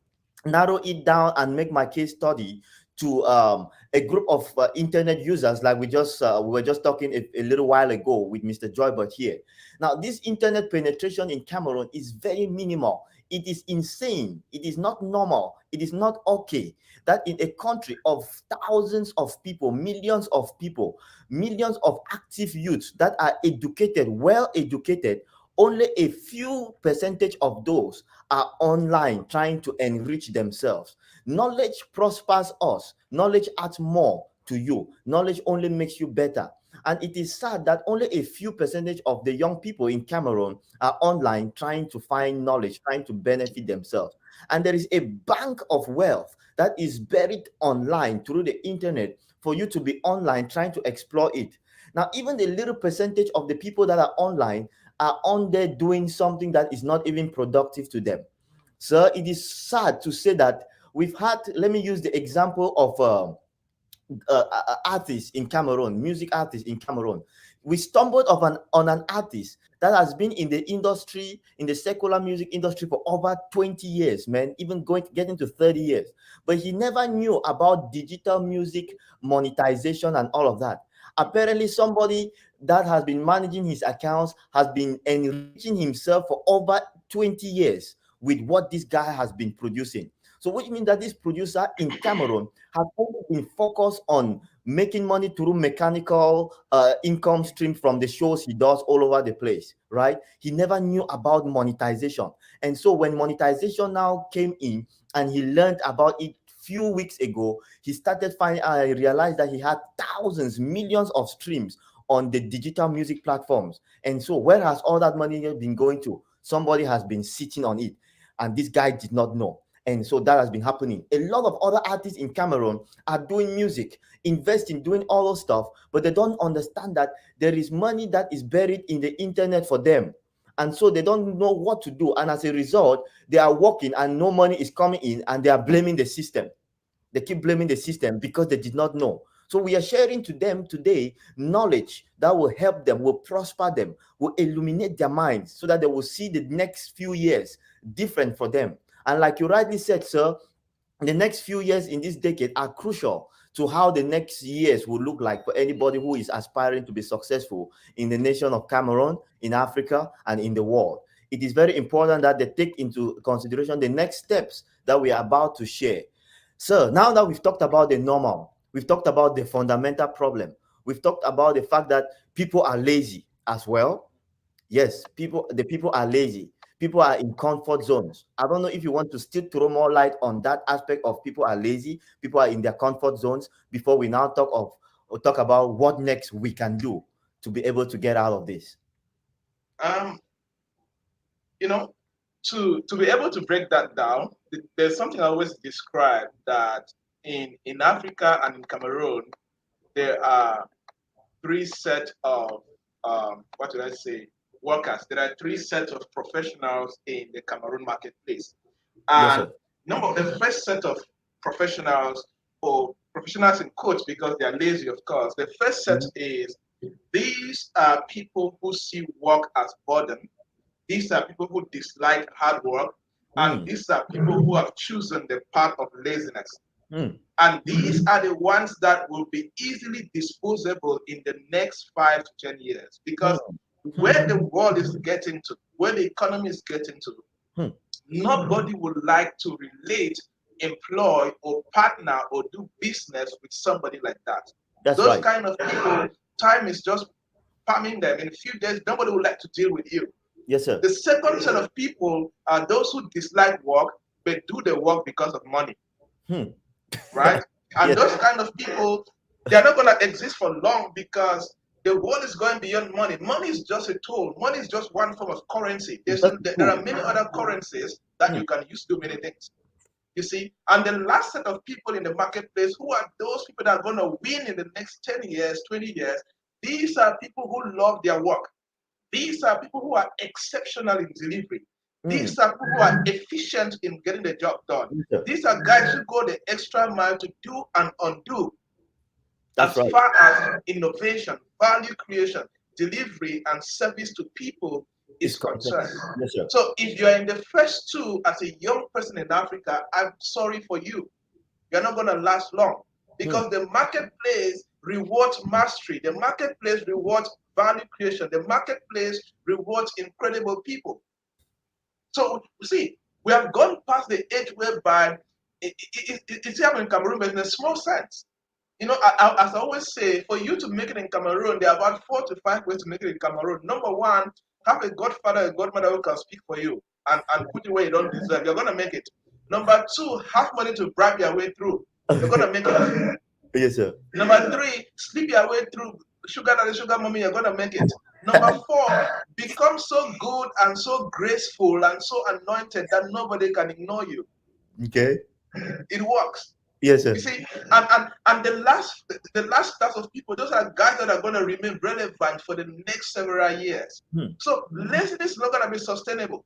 narrow it down and make my case study to a group of internet users, like we were just talking a little while ago with Mr. Joybert here. Now, this internet penetration in Cameroon is very minimal. It is insane. It is not normal. It is not okay that in a country of thousands of people, millions of active youths that are educated, well educated, only a few percentage of those are online trying to enrich themselves. Knowledge prospers us. Knowledge adds more to you. Knowledge only makes you better. And it is sad that only a few percentage of the young people in Cameroon are online trying to find knowledge, trying to benefit themselves. And there is a bank of wealth that is buried online through the internet for you to be online trying to explore it. Now, even the little percentage of the people that are online are on there doing something that is not even productive to them. So it is sad to say that we've had, let me use the example of artists in Cameroon, music artists in Cameroon. We stumbled upon on an artist that has been in the industry, in the secular music industry for over 20 years, man, even getting to 30 years. But he never knew about digital music monetization and all of that. Apparently, somebody that has been managing his accounts has been enriching himself for over 20 years with what this guy has been producing. So, which means that this producer in Cameroon has only been focused on making money through mechanical income stream from the shows he does all over the place, right? He never knew about monetization. And so when monetization now came in and he learned about it few weeks ago, he started finding, I realized that he had thousands, millions of streams on the digital music platforms. And so where has all that money been going to? Somebody has been sitting on it. And this guy did not know. And so that has been happening. A lot of other artists in Cameroon are doing music, investing, doing all those stuff, but they don't understand that there is money that is buried in the internet for them. And so they don't know what to do. And as a result, they are working and no money is coming in and they are blaming the system. They keep blaming the system because they did not know. So we are sharing to them today knowledge that will help them, will prosper them, will illuminate their minds so that they will see the next few years different for them. And like you rightly said, sir, the next few years in this decade are crucial to how the next years will look like for anybody who is aspiring to be successful in the nation of Cameroon, in Africa, and in the world. It is very important that they take into consideration the next steps that we are about to share. So now that we've talked about the normal, we've talked about the fundamental problem, we've talked about the fact that people are lazy as well. Yes, the people are lazy. People are in comfort zones. I don't know if you want to still throw more light on that aspect of people are lazy, people are in their comfort zones before we now talk about what next we can do to be able to get out of this. Um, you know, to be able to break that down, there's something I always describe that in Africa and in Cameroon, there are three sets of what did I say workers. There are three sets of professionals in the Cameroon marketplace, Yes, and sir. the first set of professionals, or professionals in quotes because they are lazy, of course. The first set Mhm. is these are people who see work as burden. These are people who dislike hard work, and Mm, these are people who have chosen the path of laziness. mm, And these are the ones that will be easily disposable in the next 5 to 10 years. Because mm, mm, where the world is getting to, where the economy is getting to, mm. nobody would like to relate, employ, or partner or do business with somebody like that. That's Those right. kind of people, time is just palming them. In a few days, nobody would like to deal with you. Yes, sir. The second set of people are those who dislike work but do the work because of money, Hmm. right? And Yes, those kind of people, they're not going to exist for long because the world is going beyond money. Money is just a tool. Money is just one form of currency. it's just There cool. are many other currencies that Hmm. you can use to do many things. You see, and the last set of people in the marketplace, who are those people that are going to win in the next 10 years, 20 years, these are people who love their work. These are people who are exceptional in delivery. Mm. These are people who are efficient in getting the job done. Yes, sir. These are guys who go the extra mile to do and undo That's as right. far as innovation, value creation, delivery, and service to people It's is content. concerned. Yes, sir. So if you're in the first two as a young person in Africa, I'm sorry for you. You're not going to last long Hmm. because the marketplace rewards mastery. The marketplace rewards value creation. The marketplace rewards incredible people. So, see, we have gone past the age whereby it's here in Cameroon, but in a small sense. As I always say, for you to make it in Cameroon, there are about 4 to 5 ways to make it in Cameroon. Number one, have a godfather, a godmother who can speak for you and put you where you don't deserve. You're going to make it. Number two, have money to bribe your way through. You're going to make it. Yes, sir. Number three, sleep your way through. Sugar daddy, sugar mommy, you're going to make it. Number four, become so good and so graceful and so anointed that nobody can ignore you. Okay. It works. Yes, You sir. see, and the last class of people, those are guys that are going to remain relevant for the next several years. Hmm. So laziness is not going to be sustainable.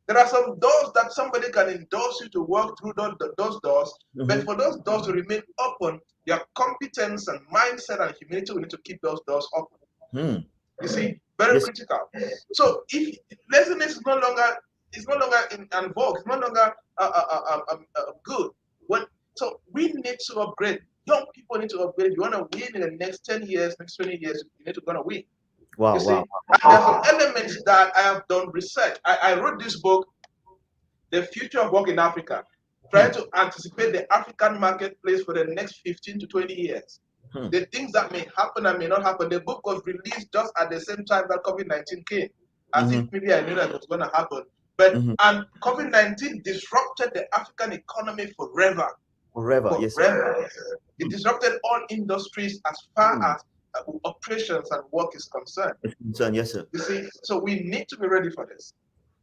There are some doors that somebody can endorse you to walk through those doors, but for those doors to remain open, your competence and mindset and humility will need to keep those doors open. You see, very Yes. critical. So if laziness is no longer in vogue, it's no longer good. So we need to upgrade. Young people need to upgrade. If you want to win in the next 10 years, next 20 years, you need to gonna win. You Wow, see, wow. and there are some elements that I have done research. I wrote this book, The Future of Work in Africa, trying to anticipate the African marketplace for the next 15 to 20 years. The things that may happen and may not happen. The book was released just at the same time that COVID-19 came, as if maybe I knew that was going to happen. But and COVID-19 disrupted the African economy forever. Forever, yes. Forever. It disrupted all industries as far as operations and work is concerned. Yes, sir. You see, so we need to be ready for this.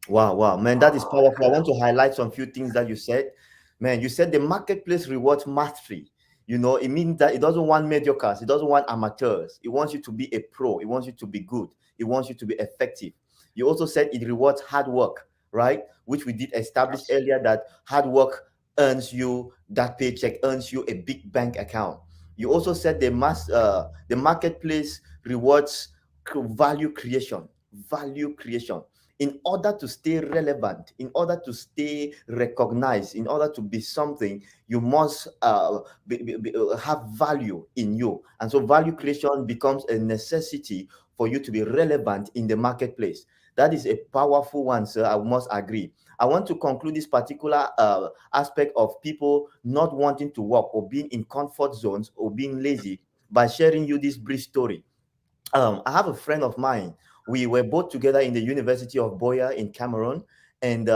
Wow, wow, man, that is powerful. I want to highlight some few things that you said. Man, you said the marketplace rewards mastery. You know, it means that it doesn't want mediocres, it doesn't want amateurs. It wants you to be a pro, it wants you to be good, it wants you to be effective. You also said it rewards hard work, right? Which we did establish earlier, that hard work earns you that paycheck, earns you a big bank account. You also said the marketplace rewards value creation, value creation. In order to stay relevant, in order to stay recognized, in order to be something, you must have value in you. And so value creation becomes a necessity for you to be relevant in the marketplace. That is a powerful one, sir. I must agree. I want to conclude this particular aspect of people not wanting to work or being in comfort zones or being lazy by sharing you this brief story. I have a friend of mine. We were both together in the University of Boya in Cameroon, and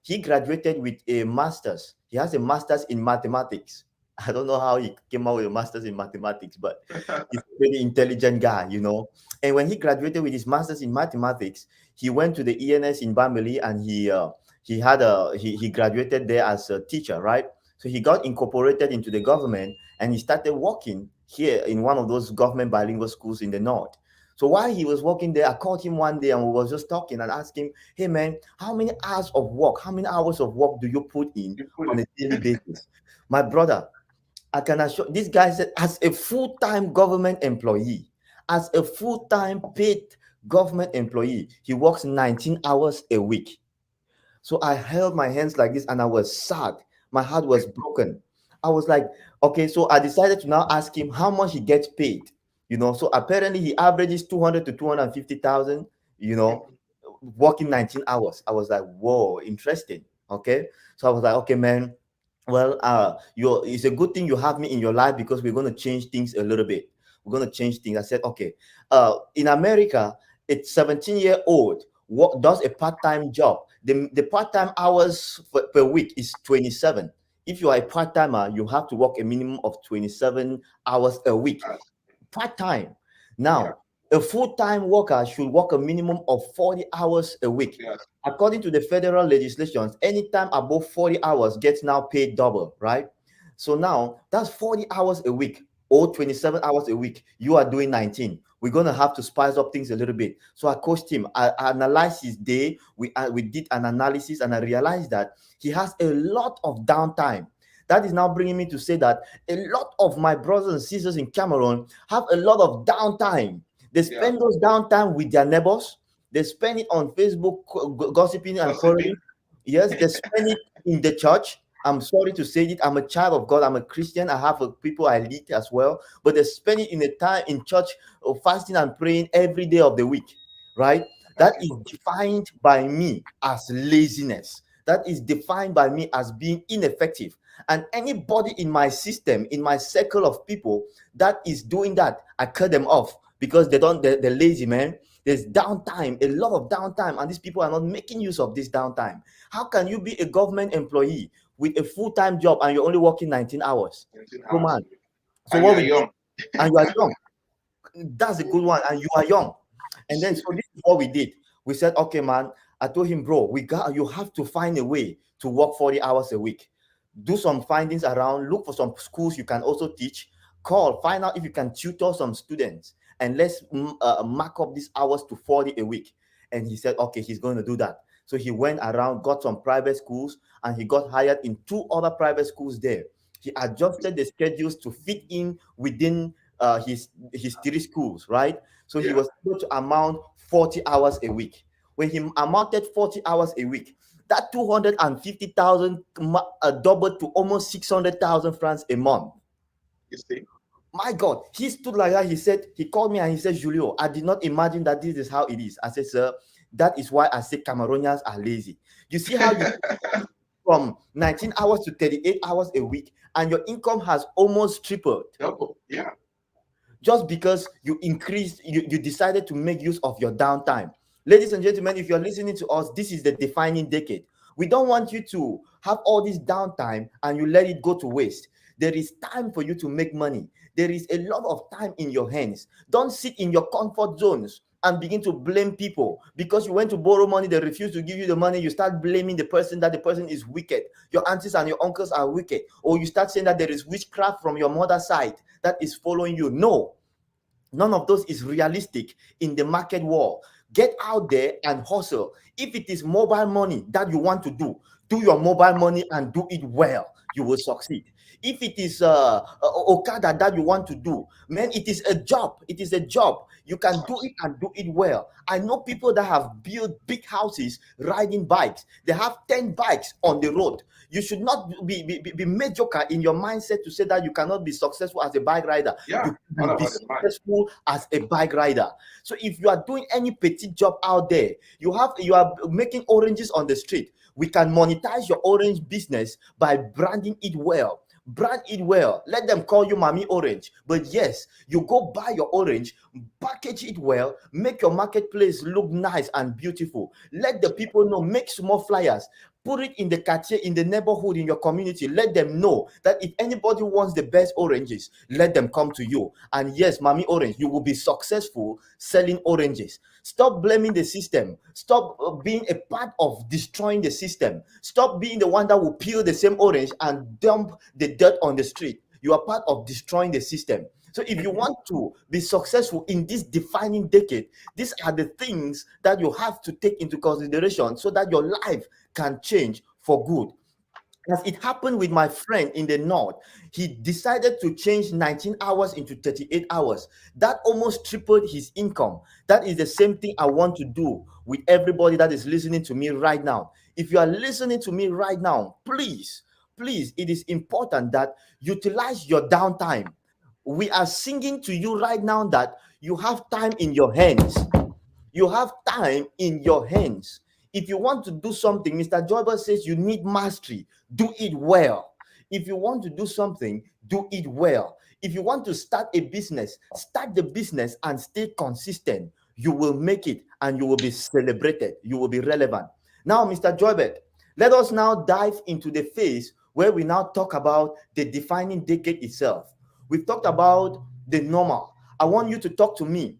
he graduated with a master's. He has a master's in mathematics. I don't know how he came out with a master's in mathematics, but he's a very intelligent guy, you know. And when he graduated with his master's in mathematics, he went to the ENS in Bamili, and he graduated there as a teacher, right? So he got incorporated into the government, and he started working here in one of those government bilingual schools in the north. So while he was working there, I called him one day and we was just talking and asked him, "Hey man, how many hours of work? How many hours of work do you put in on a daily basis?" My brother, I can assure this guy said, as a full-time government employee, as a full-time paid government employee, he works 19 hours a week. So I held my hands like this and I was sad. My heart was broken. I was like, okay, so I decided to now ask him how much he gets paid. You know, so apparently he averages 200 to 250,000, you know, working 19 hours. I was like, whoa, interesting. Okay. So I was like, okay, man, well, it's a good thing you have me in your life because we're going to change things a little bit. We're going to change things. I said, okay. In America, a 17-year-old does a part-time job. The part-time hours per week is 27. If you are a part-timer, you have to work a minimum of 27 hours a week. Part-time. Now, a full-time worker should work a minimum of 40 hours a week. Yes. According to the federal legislations, anytime above 40 hours gets now paid double, right? So now that's 40 hours a week or 27 hours a week. You are doing 19. We're going to have to spice up things a little bit. So I coached him. I analyzed his day. We did an analysis and I realized that he has a lot of downtime. That is now bringing me to say that a lot of my brothers and sisters in Cameroon have a lot of downtime. They spend those downtime with their neighbors. They spend it on Facebook gossiping and quarreling. Yes, they spend it in the church. I'm sorry to say it. I'm a child of God. I'm a Christian. I have people I lead as well. But they spend it in the time in church, fasting and praying every day of the week, right? That is defined by me as laziness. That is defined by me as being ineffective. And anybody in my system, in my circle of people that is doing that, I cut them off because they're lazy, man. There's downtime, a lot of downtime, and these people are not making use of this downtime. How can you be a government employee with a full-time job and you're only working 19 hours? Come on. So what we young. And you are young. That's a good one. And you are young. And then so this is what we did. We said, okay, man. I told him, bro, you have to find a way to work 40 hours a week. Do some findings around, look for some schools you can also teach, find out if you can tutor some students, and let's mark up these hours to 40 a week. And he said, okay, he's going to do that. So he went around, got some private schools, and he got hired in two other private schools there. He adjusted the schedules to fit in within his three schools, right? So he Yeah. was able to amount 40 hours a week. When he amounted 40 hours a week, that 250,000 doubled to almost 600,000 francs a month. You see? My God, he stood like that. He said, he called me and he said, Julio, I did not imagine that this is how it is. I said, sir, that is why I say Cameroonians are lazy. You see how you from 19 hours to 38 hours a week, and your income has almost tripled Double. Yeah. just because you decided to make use of your downtime. Ladies and gentlemen, if you're listening to us, this is the defining decade. We don't want you to have all this downtime and you let it go to waste. There is time for you to make money. There is a lot of time in your hands. Don't sit in your comfort zones and begin to blame people because you went to borrow money, they refuse to give you the money. You start blaming the person, that the person is wicked, your aunties and your uncles are wicked, or you start saying that there is witchcraft from your mother's side that is following you. No, none of those is realistic in the market world. Get out there and hustle. If it is mobile money that you want to do your mobile money and do it well. You will succeed. If it is Okada that you want to do, man, it is a job. It is a job. You can do it and do it well. I know people that have built big houses riding bikes. They have 10 bikes on the road. You should not be mediocre in your mindset to say that you cannot be successful as a bike rider. Yeah. You All can be about the mind. successful as a bike rider. So if you are doing any petty job out there, you are making oranges on the street. We can monetize your orange business by branding it well. Brand it well. Let them call you Mommy Orange. But yes, you go buy your orange, package it well, make your marketplace look nice and beautiful. Let the people know, make small flyers. Put it in the quartier, in the neighborhood, in your community. Let them know that if anybody wants the best oranges, let them come to you. And yes, Mommy Orange, you will be successful selling oranges. Stop blaming the system. Stop being a part of destroying the system. Stop being the one that will peel the same orange and dump the dirt on the street. You are part of destroying the system. So if you want to be successful in this defining decade, these are the things that you have to take into consideration so that your life can change for good. As it happened with my friend in the north, he decided to change 19 hours into 38 hours. That almost tripled his income. That is the same thing I want to do with everybody that is listening to me right now. If you are listening to me right now, please, it is important that utilize your downtime. We are singing to you right now that you have time in your hands. You have time in your hands. If you want to do something, Mr. Joybert says you need mastery. Do it well. If you want to do something, do it well. If you want to start a business, start the business and stay consistent. You will make it and you will be celebrated. You will be relevant. Now, Mr. Joybert, let us now dive into the phase where we now talk about the defining decade itself. We've talked about the normal. I want you to talk to me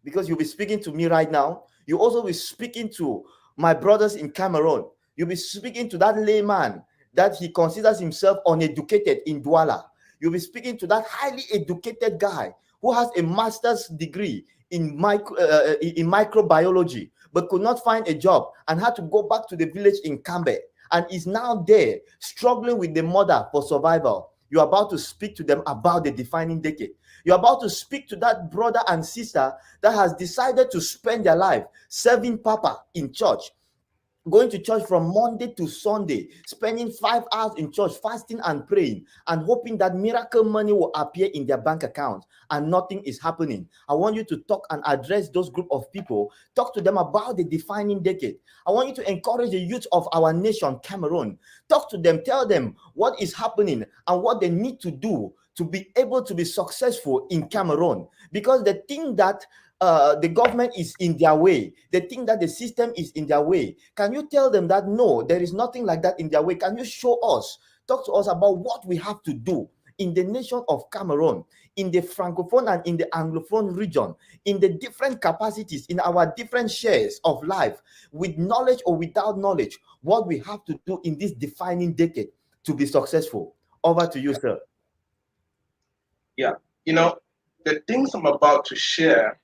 because you'll be speaking to me right now. You also be speaking to my brothers in Cameroon. You'll be speaking to that layman that he considers himself uneducated in Douala. You'll be speaking to that highly educated guy who has a master's degree in microbiology but could not find a job and had to go back to the village in Cambe and is now there struggling with the mother for survival. You're about to speak to them about the defining decade. You're about to speak to that brother and sister that has decided to spend their life serving Papa in church, going to church from Monday to Sunday, spending 5 hours in church, fasting and praying, and hoping that miracle money will appear in their bank account, and nothing is happening. I want you to talk and address those group of people. Talk to them about the defining decade. I want you to encourage the youth of our nation, Cameroon. Talk to them, tell them what is happening and what they need to do to be able to be successful in Cameroon. Because the thing that the government is in their way, they think that the system is in their way. Can you tell them that no, there is nothing like that in their way? Can you show us, talk to us about what we have to do in the nation of Cameroon, in the Francophone and in the Anglophone region, in the different capacities, in our different shares of life, with knowledge or without knowledge, what we have to do in this defining decade to be successful? Over to you, sir. Yeah. The things I'm about to share,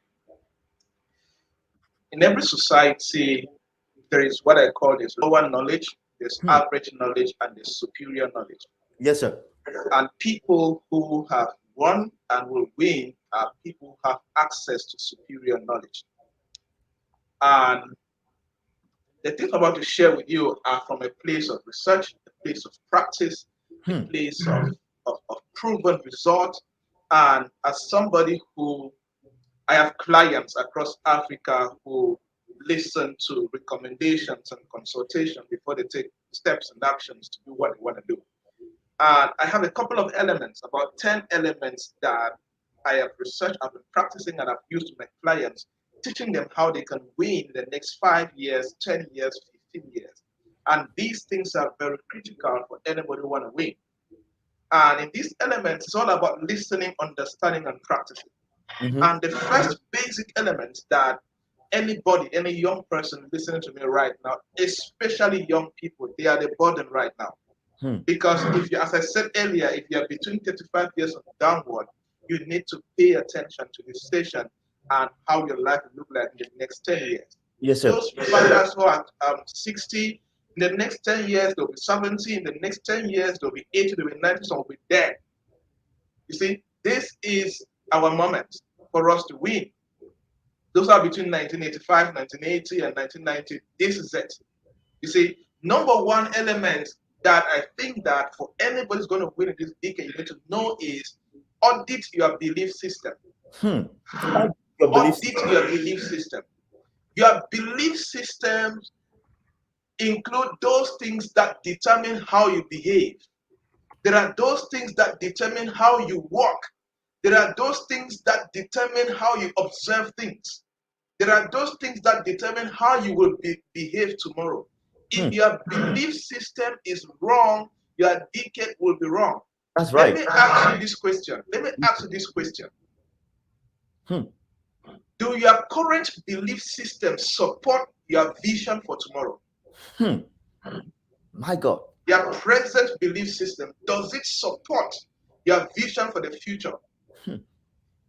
in every society, there is what I call this lower knowledge, there's average knowledge, and there's superior knowledge. Yes, sir. And people who have won and will win are people who have access to superior knowledge. And the things I'm about to share with you are from a place of research, a place of practice, a place of proven result. And as somebody who, I have clients across Africa who listen to recommendations and consultation before they take steps and actions to do what they want to do. And I have a couple of elements, about 10 elements that I have researched, I've been practicing, and I've used with my clients, teaching them how they can win in the next 5 years, 10 years, 15 years. And these things are very critical for anybody who want to win. And in these elements, it's all about listening, understanding, and practicing. And the first basic element that anybody, any young person listening to me right now, especially young people, they are the burden right now. Because if you, as I said earlier, if you are between 35 years and downward, you need to pay attention to this station and how your life will look like in the next 10 years. Yes, sir. Those fathers who are 60, in the next 10 years, they'll be 70, in the next 10 years, they'll be 80, they'll be 90, some will be dead. You see, this is our moment for us to win. Those are between 1985, 1980, and 1990. This is it. You see, number one element that I think that for anybody who's going to win in this decade, you need to know is audit your belief system. Audit your belief system. Your belief systems include those things that determine how you behave. There are those things that determine how you walk. There are those things that determine how you observe things. There are those things that determine how you will behave tomorrow. If your belief system is wrong, your decade will be wrong. That's right. Let me ask you this question. Do your current belief system support your vision for tomorrow? My God. Your present belief system, does it support your vision for the future?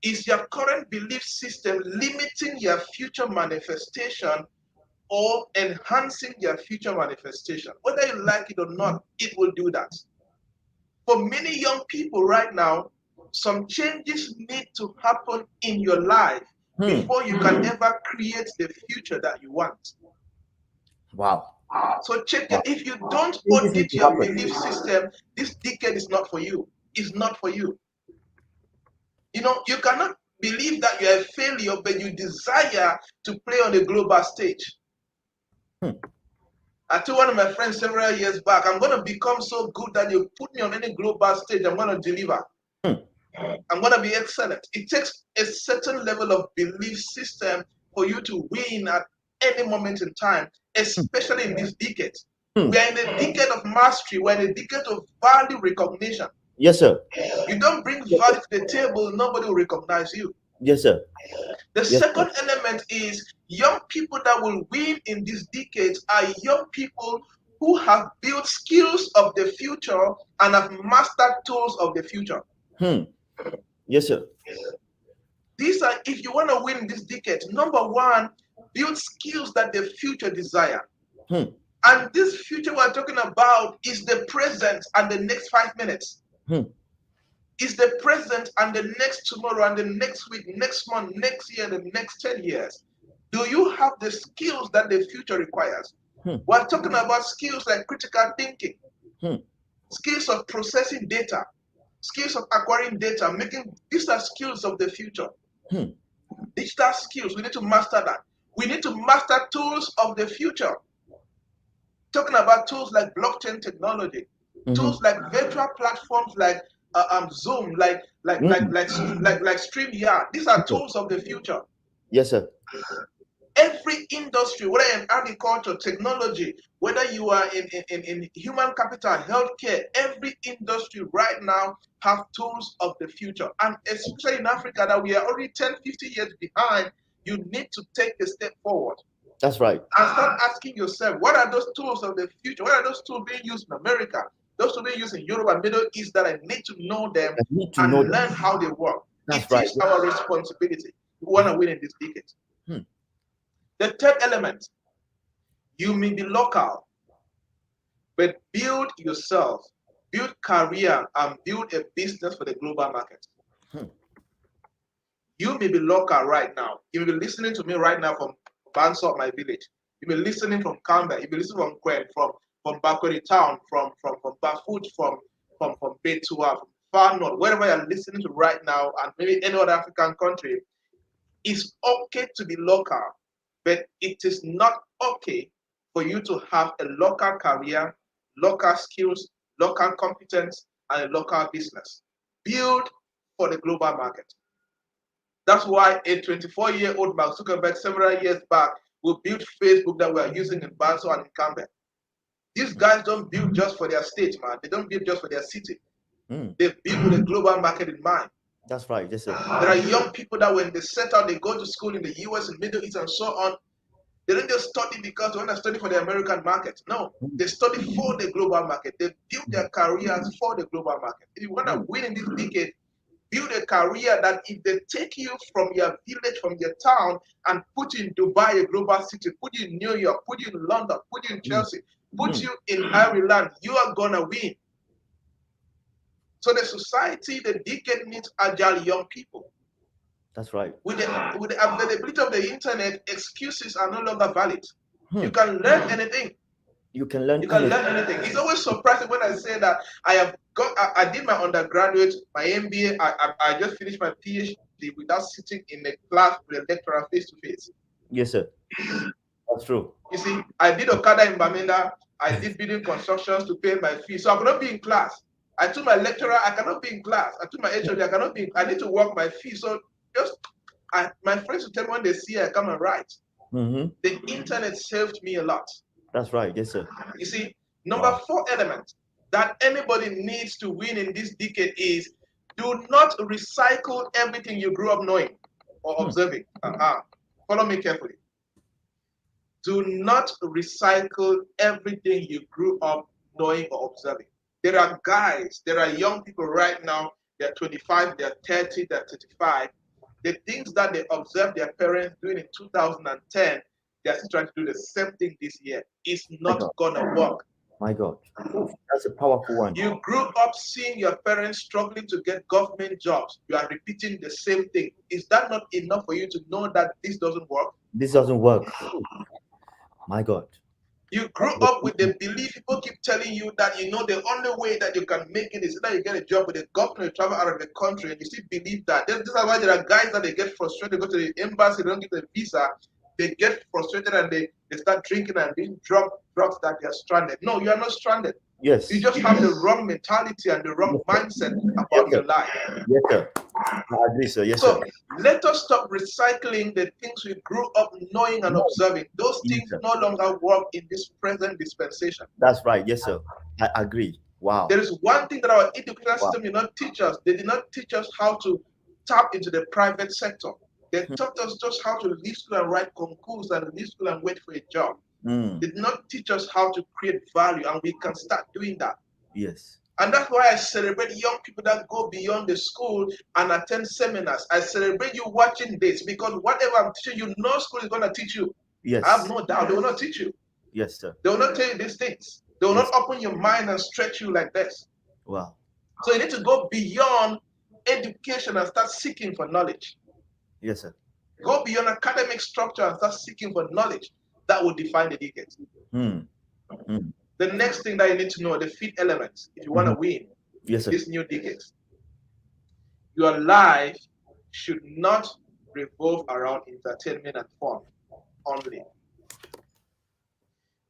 Is your current belief system limiting your future manifestation or enhancing your future manifestation? Whether you like it or not, it will do that. For many young people right now, some changes need to happen in your life before you can ever create the future that you want. Wow. So check it. If you don't audit your belief system, this decade is not for you. It's not for you. You know, you cannot believe that you're a failure, but you desire to play on the global stage. I told one of my friends several years back, I'm going to become so good that you put me on any global stage, I'm going to deliver. I'm going to be excellent. It takes a certain level of belief system for you to win at any moment in time, especially in this decade. We are in a decade of mastery. We're in a decade of value recognition. Yes, sir. You don't bring value to the table, nobody will recognize you. Yes, sir. The second element is young people that will win in this decade are young people who have built skills of the future and have mastered tools of the future. Yes, sir. These are, if you want to win in this decade, number one, build skills that the future desire. And this future we're talking about is the present and the next 5 minutes. Is the present and the next tomorrow and the next week, next month, next year, and the next 10 years. Do you have the skills that the future requires? We're talking about skills like critical thinking, skills of processing data, skills of acquiring data, these are skills of the future. Digital skills, we need to master that. We need to master tools of the future. Talking about tools like blockchain technology, tools like virtual platforms like Zoom, like StreamYard. These are tools of the future. Yes, sir. Every industry, whether in agriculture, technology, whether you are in human capital, healthcare, every industry right now have tools of the future. And especially in Africa, that we are already 10, 50 years behind, you need to take a step forward. That's right. And start asking yourself, what are those tools of the future? What are those tools being used in America? Those tools being used in Europe and Middle East that I need to know them and learn how they work. It is our responsibility. We want to win in this decade. The third element, You may be local, but build yourself, build career, and build a business for the global market. You may be local right now. You may be listening to me right now from Bansop, my village. You may be listening from Canberra. You may be listening from Gwen, from Bakweri town, from Bafut, from Betua, from Far North, wherever you're listening to right now, and maybe any other African country. It's okay to be local, but it is not okay for you to have a local career, local skills, local competence, and a local business. Build for the global market. That's why a 24-year-old Mark Zuckerberg several years back will build Facebook that we are using in Banso and in Canberra. These guys don't build just for their state, man. They don't build just for their city. They build with a global market in mind. That's right. Yes, sir. There are young people that when they set out, they go to school in the US and Middle East and so on. They don't just study because they want to study for the American market. No, they study for the global market. They build their careers for the global market. If you want to win in this decade, build a career that if they take you from your village, from your town, and put you in Dubai, a global city, put you in New York, put you in London, put you in Chelsea, put you in Ireland, you are going to win. So the society, the decade needs agile young people. That's right. With the availability of the internet, excuses are no longer valid. You can learn anything. You can learn anything. It's always surprising when I say that I did my undergraduate, my MBA, I just finished my PhD without sitting in a class with a lecturer face to face. Yes, sir. That's true. You see, I did Okada in Bamenda, I did building constructions to pay my fees. So I could not be in class. I told my lecturer, I cannot be in class. I told my HOD, I cannot be, I need to work my fees. So my friends will tell me when they see I come and write. The internet saved me a lot. That's right. Yes, sir. You see, number 4 element that anybody needs to win in this decade is do not recycle everything you grew up knowing or observing. Follow me carefully. Do not recycle everything you grew up knowing or observing. There are guys, there are young people right now, they're 25, they're 30, they're 35. The things that they observed their parents doing in 2010, they're still trying to do the same thing this year. It's not gonna work. My God, that's a powerful one. You grew up seeing your parents struggling to get government jobs. You are repeating the same thing. Is that not enough for you to know that this doesn't work? This doesn't work. My God. You grew up with the belief, people keep telling you that you know the only way that you can make it is that you get a job with the government, travel out of the country, and you still believe that. This is why there are guys that they get frustrated, go to the embassy, they don't get a visa, they get frustrated and they start drinking and doing drugs that they are stranded. No, you are not stranded. Yes. You just have the wrong mentality and the wrong mindset about your life. Yes, sir. I agree, sir. Yes, so sir. Let us stop recycling the things we grew up knowing and observing. Those things no longer work in this present dispensation. That's right. Yes, sir. I agree. Wow. There is one thing that our education system did not teach us. They did not teach us how to tap into the private sector. They taught us just how to leave school and write concours and leave school and wait for a job. They did not teach us how to create value, and we can start doing that. Yes. And that's why I celebrate young people that go beyond the school and attend seminars. I celebrate you watching this because whatever I'm teaching you, no school is going to teach you. Yes. I have no doubt they will not teach you. Yes, sir. They will not tell you these things. They will not open your mind and stretch you like this. Wow. So you need to go beyond education and start seeking for knowledge. Yes, sir. Go beyond academic structure and start seeking for knowledge that will define the decade. The next thing that you need to know, the 5th element, if you want to win this new decade, your life should not revolve around entertainment and fun only.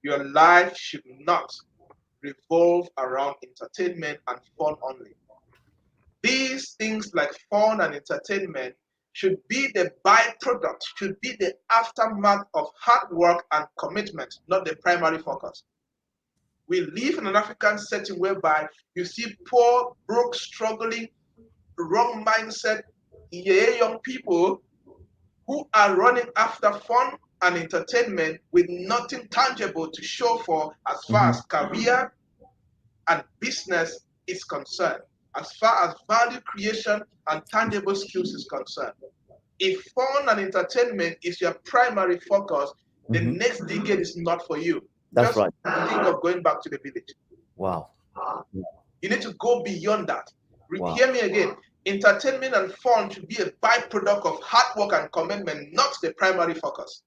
Your life should not revolve around entertainment and fun only. These things like fun and entertainment should be the byproduct, should be the aftermath of hard work and commitment, not the primary focus. We live in an African setting whereby you see poor, broke, struggling, wrong mindset, young people who are running after fun and entertainment with nothing tangible to show for as far as career and business is concerned, as far as value creation and tangible skills is concerned. If fun and entertainment is your primary focus, The next decade is not for you. That's Just right. think of going back to the village. Wow. You need to go beyond that. Wow. Hear me again. Entertainment and fun should be a byproduct of hard work and commitment, not the primary focus.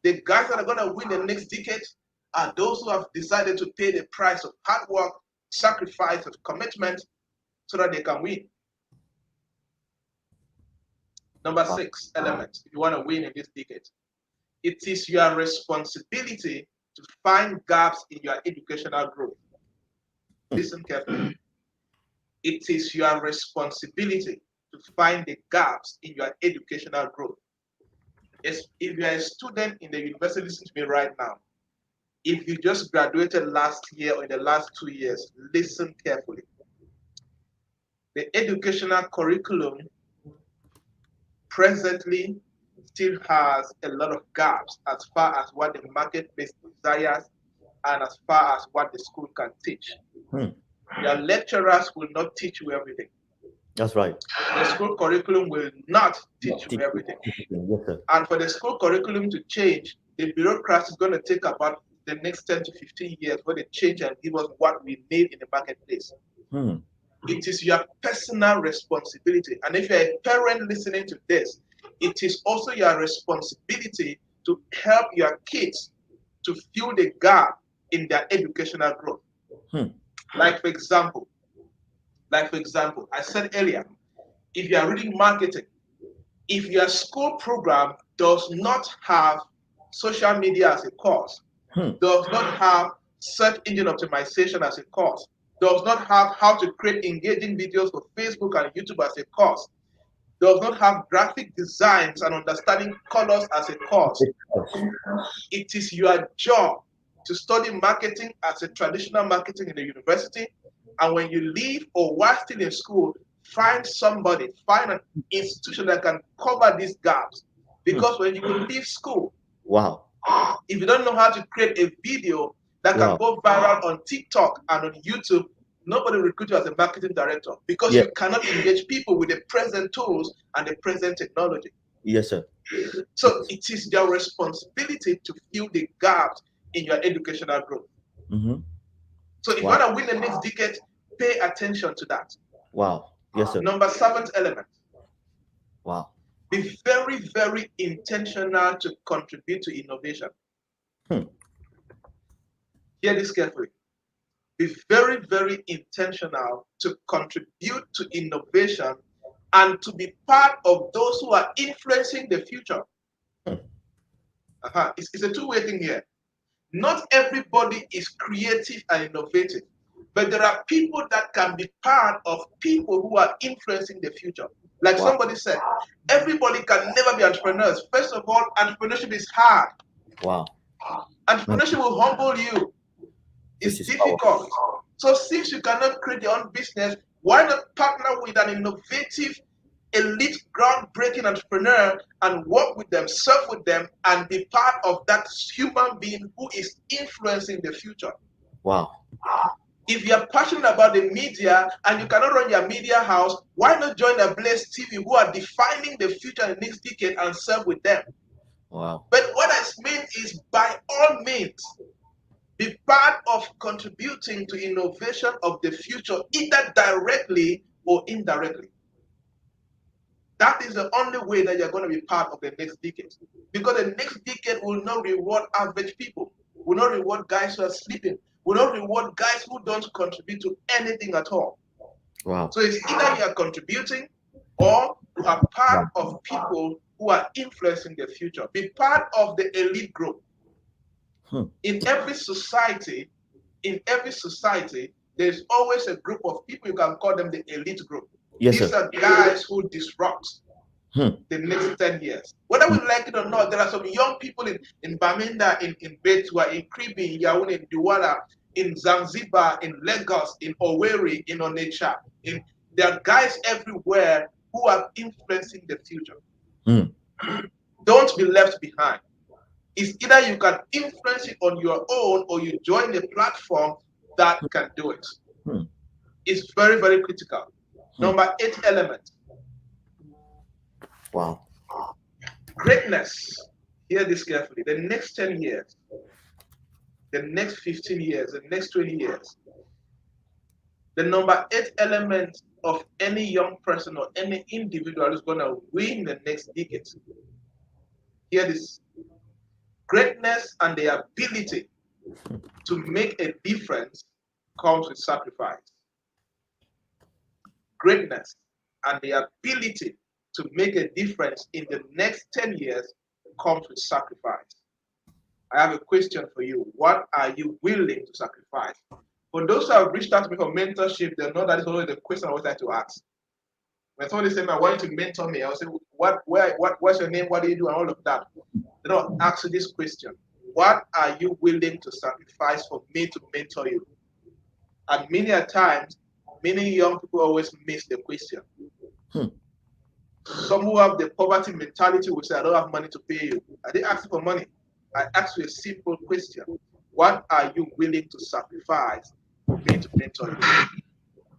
The guys that are going to win the next decade are those who have decided to pay the price of hard work, sacrifice, of commitment so that they can win. Number 6 element, if you want to win in this decade, it is your responsibility to find gaps in your educational growth. Listen carefully. It is your responsibility to find the gaps in your educational growth. If you are a student in the university, listen to me right now. If you just graduated last year or in the last 2 years, listen carefully. The educational curriculum presently still has a lot of gaps as far as what the marketplace desires and as far as what the school can teach. Your lecturers will not teach you everything. That's right. The school curriculum will not teach you everything. Yes, sir. And for the school curriculum to change, the bureaucracy is going to take about the next 10 to 15 years for the change and give us what we need in the marketplace. It is your personal responsibility. And if you're a parent listening to this, it is also your responsibility to help your kids to fill the gap in their educational growth. Like for example, I said earlier, if you are reading marketing, if your school program does not have social media as a course, does not have search engine optimization as a course, does not have how to create engaging videos for Facebook and YouTube as a course, does not have graphic designs and understanding colors as a course, it is your job to study marketing as a traditional marketing in the university. And when you leave or while still in school, find an institution that can cover these gaps. Because when you leave school, if you don't know how to create a video that can go viral on TikTok and on YouTube, nobody will recruit you as a marketing director because you cannot engage people with the present tools and the present technology. Yes, sir. So it is your responsibility to fill the gaps in your educational growth. So if you want to win the next decade, pay attention to that. Wow. Yes, sir. Number 7th element. Wow. Be very, very intentional to contribute to innovation. Hear this carefully. Be very, very intentional to contribute to innovation and to be part of those who are influencing the future. It's a two-way thing here. Not everybody is creative and innovative, but there are people that can be part of people who are influencing the future. Like somebody said, everybody can never be entrepreneurs. First of all, entrepreneurship is hard. Entrepreneurship will humble you. It's difficult. Powerful. So since you cannot create your own business, why not partner with an innovative, elite, groundbreaking entrepreneur and work with them, serve with them, and be part of that human being who is influencing the future? If you're passionate about the media and you cannot run your media house, why not join a Blaze TV who are defining the future in the next decade and serve with them? But what I mean is, by all means, be part of contributing to innovation of the future, either directly or indirectly. That is the only way that you're going to be part of the next decade. Because the next decade will not reward average people, will not reward guys who are sleeping, will not reward guys who don't contribute to anything at all. So it's either you are contributing or you are part of people who are influencing the future. Be part of the elite group. In every society, there's always a group of people, you can call them the elite group. These are guys who disrupt the next 10 years. Whether we like it or not, there are some young people in Bamenda, in Betua, in Kribi, in Yaoundé, in Douala, in Zanzibar, in Lagos, in Owerri, in Onitsha. There are guys everywhere who are influencing the future. Don't be left behind. It's either you can influence it on your own or you join a platform that can do it. It's very, very critical. Number 8 element. Greatness, hear this carefully, the next 10 years, the next 15 years, the next 20 years, the number 8 element of any young person or any individual who's going to win the next decade. Hear this. Greatness and the ability to make a difference comes with sacrifice. Greatness and the ability to make a difference in the next 10 years comes with sacrifice. I have a question for you. What are you willing to sacrifice? For those who have reached out to me for mentorship, they know that is always the question I always like to ask. When somebody says, I want you to mentor me, I'll say, what's your name? What do you do? And all of that. They don't ask you this question. What are you willing to sacrifice for me to mentor you? And many a times, many young people always miss the question. Some who have the poverty mentality will say, I don't have money to pay you. I didn't ask you for money. I asked you a simple question. What are you willing to sacrifice for me to mentor you?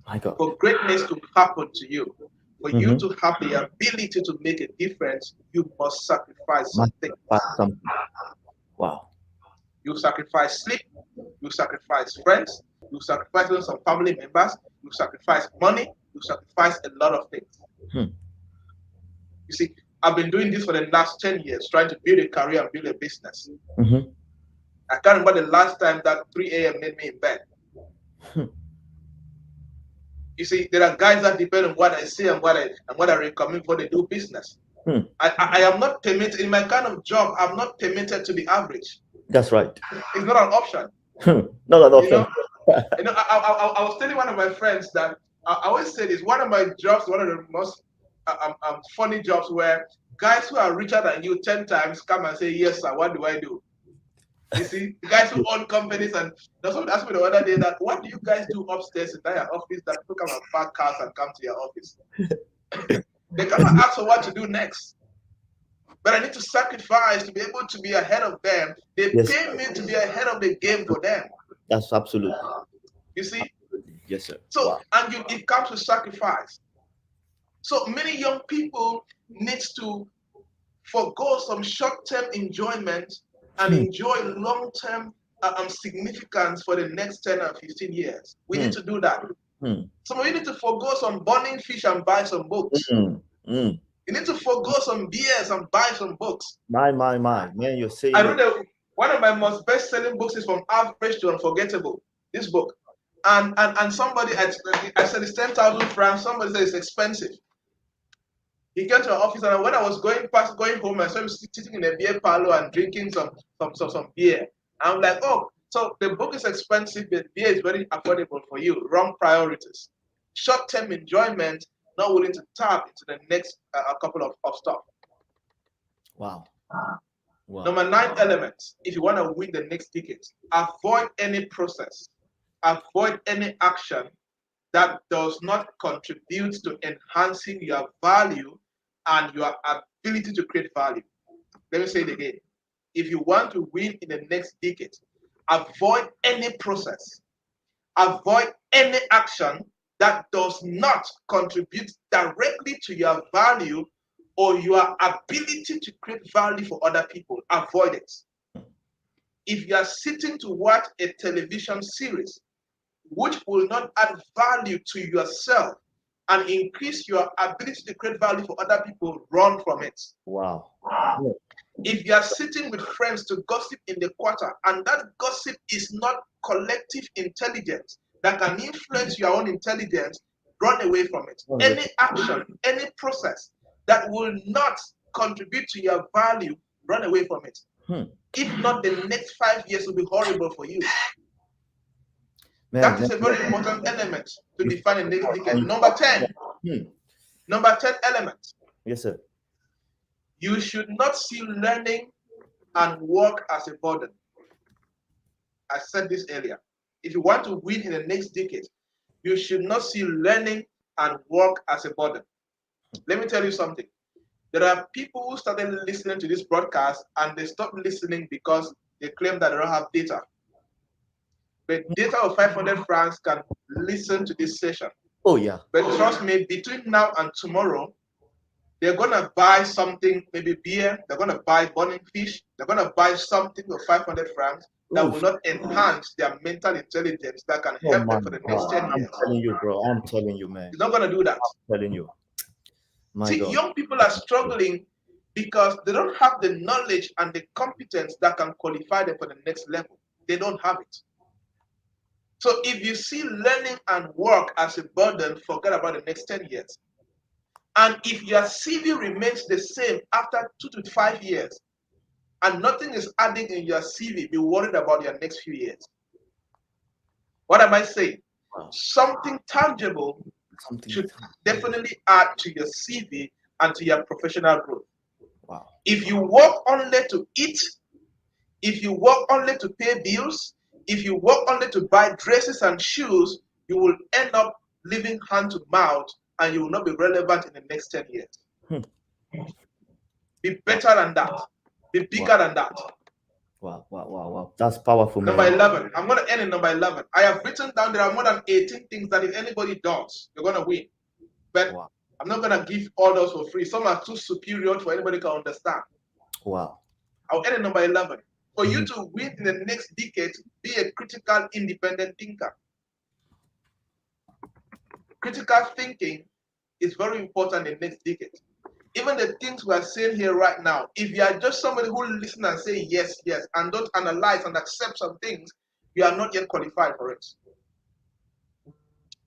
My God. For greatness to happen to you, for you to have the ability to make a difference, you must sacrifice something. Wow. You sacrifice sleep, you sacrifice friends, you sacrifice some family members, you sacrifice money, you sacrifice a lot of things. You see, I've been doing this for the last 10 years, trying to build a career and build a business. I can't remember the last time that 3 a.m. made me in bed. You see, there are guys that depend on what I say and what I recommend for they do business. I am not permitted, in my kind of job, I'm not permitted to be average. That's right. It's not an option. Not an option. I was telling one of my friends that I always say this, one of my jobs, one of the most funny jobs where guys who are richer than you 10 times come and say, yes, sir, what do I do? You see, guys who own companies, and someone asked me the other day that, what do you guys do upstairs in your office that people come and park cars and come to your office? They come and ask for what to do next. But I need to sacrifice to be able to be ahead of them. They pay me to be ahead of the game for them. That's absolutely. You see? Yes, sir. So, and it comes with sacrifice. So many young people need to forgo some short-term enjoyment and enjoy long-term significance for the next 10 and 15 years. We need to do that. So we need to forgo some burning fish and buy some books. You need to forgo some beers and buy some books. My. Man, you're saying I know that one of my most best-selling books is From Average to Unforgettable, this book. And somebody, I said it's 10,000 francs, somebody said it's expensive. He came to our office, and when I was going home, I saw him sitting in a beer parlor and drinking some beer. I'm like, oh, so the book is expensive, but beer is very affordable for you. Wrong priorities. Short-term enjoyment, not willing to tap into the next couple of stuff. Wow. Number 9 element, if you want to win the next decade, avoid any process, avoid any action that does not contribute to enhancing your value and your ability to create value. Let me say it again. If you want to win in the next decade, avoid any process, avoid any action that does not contribute directly to your value or your ability to create value for other people. Avoid it. If you are sitting to watch a television series which will not add value to yourself and increase your ability to create value for other people, run from it. Wow. If you are sitting with friends to gossip in the quarter and that gossip is not collective intelligence that can influence your own intelligence, run away from it. Any action, any process that will not contribute to your value, run away from it. If not, the next 5 years will be horrible for you. That is a very important element to define a next decade. Number 10. Number 10 element. Yes, sir. You should not see learning and work as a burden. I said this earlier. If you want to win in the next decade, you should not see learning and work as a burden. Let me tell you something. There are people who started listening to this broadcast and they stopped listening because they claim that they don't have data. But data of 500 francs can listen to this session. Oh, yeah. But trust me, between now and tomorrow, They're gonna buy something, maybe beer. They're gonna buy burning fish. They're gonna buy something for 500 francs that will Oof. not enhance their mental intelligence that can Oh help my them for the next God. 10 I'm years. telling you, bro. I'm telling you, man. It's not gonna do that. Telling you. My See, God. young people are struggling because they don't have the knowledge and the competence that can qualify them for the next level. They don't have it. So if you see learning and work as a burden, forget about the next 10 years. And if your CV remains the same after 2 to 5 years and nothing is adding in your CV, be worried about your next few years. What am I saying? Wow. Something tangible Something. should definitely add to your CV and to your professional growth. Wow. If you work only to eat, if you work only to pay bills, if you work only to buy dresses and shoes, you will end up living hand to mouth and you will not be relevant in the next 10 years. Hmm. Be better than that. Be bigger than that. Wow. Wow. Wow. Wow. That's powerful, Number man. 11. I'm going to end in number 11. I have written down there are more than 18 things that if anybody does, you're going to win. But Wow. I'm not going to give all those for free. Some are too superior for anybody to understand. Wow. I'll end in number 11. For you Mhm. to win in the next decade, be a critical, independent thinker. Critical thinking is very important in the next decade. Even the things we are saying here right now, if you are just somebody who listen and say yes, yes, and don't analyze and accept some things, you are not yet qualified for it.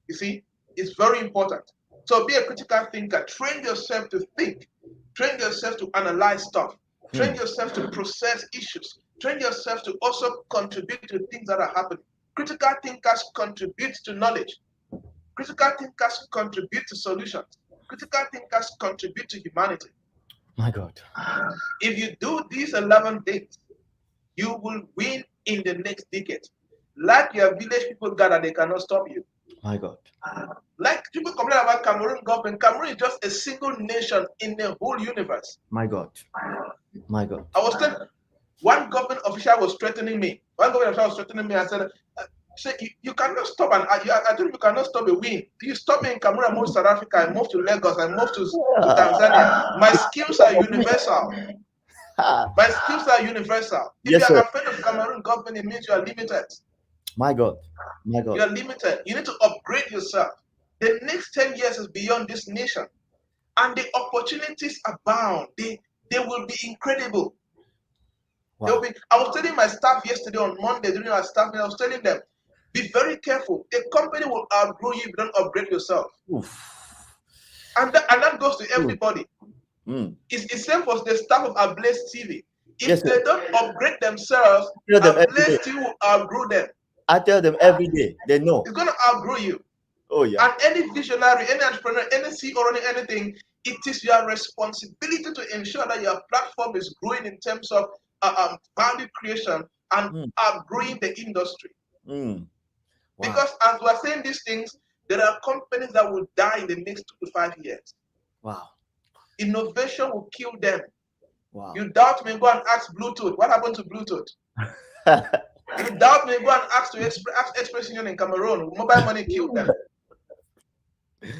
You see, it's very important. So be a critical thinker. Train yourself to think. Train yourself to analyze stuff. Train yourself to process issues. Train yourself to also contribute to things that are happening. Critical thinkers contribute to knowledge. Critical thinkers contribute to solutions. Critical thinkers contribute to humanity. My God. If you do these 11 things, you will win in the next decade. Like your village people gather, they cannot stop you. My God. Like people complain about Cameroon government. Cameroon is just a single nation in the whole universe. My God. My God. I was telling one government official was threatening me. One government official was threatening me and said, you cannot stop I told you cannot stop a win. You stop me in Cameroon, I move to South Africa, I move to Lagos, I move to Tanzania. My skills are universal. My skills are universal. If you Yes, are sir. afraid of Cameroon government, it means you are limited. My God. My God. You are limited. You need to upgrade yourself. The next 10 years is beyond this nation. And the opportunities abound. They will be incredible. Wow. I was telling my staff yesterday on Monday during our staff meeting, I was telling them, be very careful. A company will outgrow you if you don't upgrade yourself. Oof. And that goes to Mm. everybody. Mm. It's the same for the staff of Ablaze TV. Yes, If sir. they don't upgrade themselves, I tell them every Ablaze day. TV will outgrow them. I tell them every day. They know. It's going to outgrow you. Oh yeah. And any visionary, any entrepreneur, any CEO running anything, it is your responsibility to ensure that your platform is growing in terms of value creation and Mm. outgrowing the industry. Mm. Wow. Because as we're saying these things, there are companies that will die in the next 2 to 5 years. Wow. Innovation will kill them. Wow. You doubt me, go and ask Bluetooth. What happened to Bluetooth? You doubt me, go and ask Express Union in Cameroon. Mobile money killed them.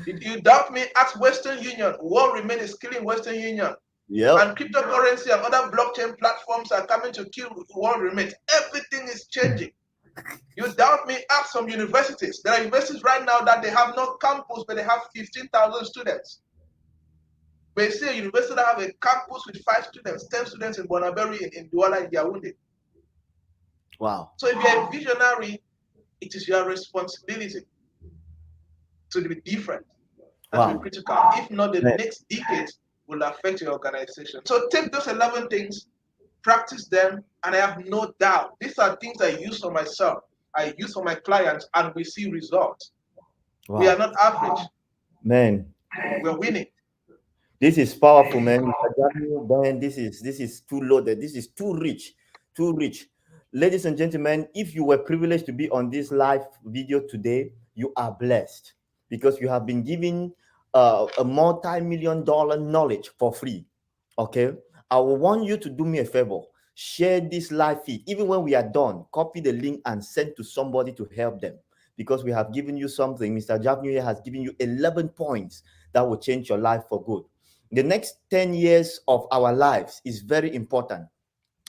You doubt me, ask Western Union. What remains is killing Western Union. Yep. And cryptocurrency and other blockchain platforms are coming to kill world remains. Everything is changing. You doubt me, ask some universities. There are universities right now that they have no campus, but they have 15,000 students. But you see a university that have a campus with 5 students, 10 students in Bonaberi, in Douala, in Yaoundé. Wow. So if you're a visionary, it is your responsibility to be different and to be Wow. critical. If not, the Man. next decade will affect your organization. So take those 11 things, practice them, and I have no doubt these are things I use for myself, I use for my clients, and we see results. Wow. We are not average. Man. We're winning. This is powerful, man. Mr. Javnyuy, man, this is too loaded. This is too rich, too rich. Ladies and gentlemen, if you were privileged to be on this live video today, you are blessed because you have been given a multi-million dollar knowledge for free. Okay, I will want you to do me a favor. Share this live feed. Even when we are done, copy the link and send to somebody to help them because we have given you something. Mr. Javnyuy has given you 11 points that will change your life for good. The next 10 years of our lives is very important.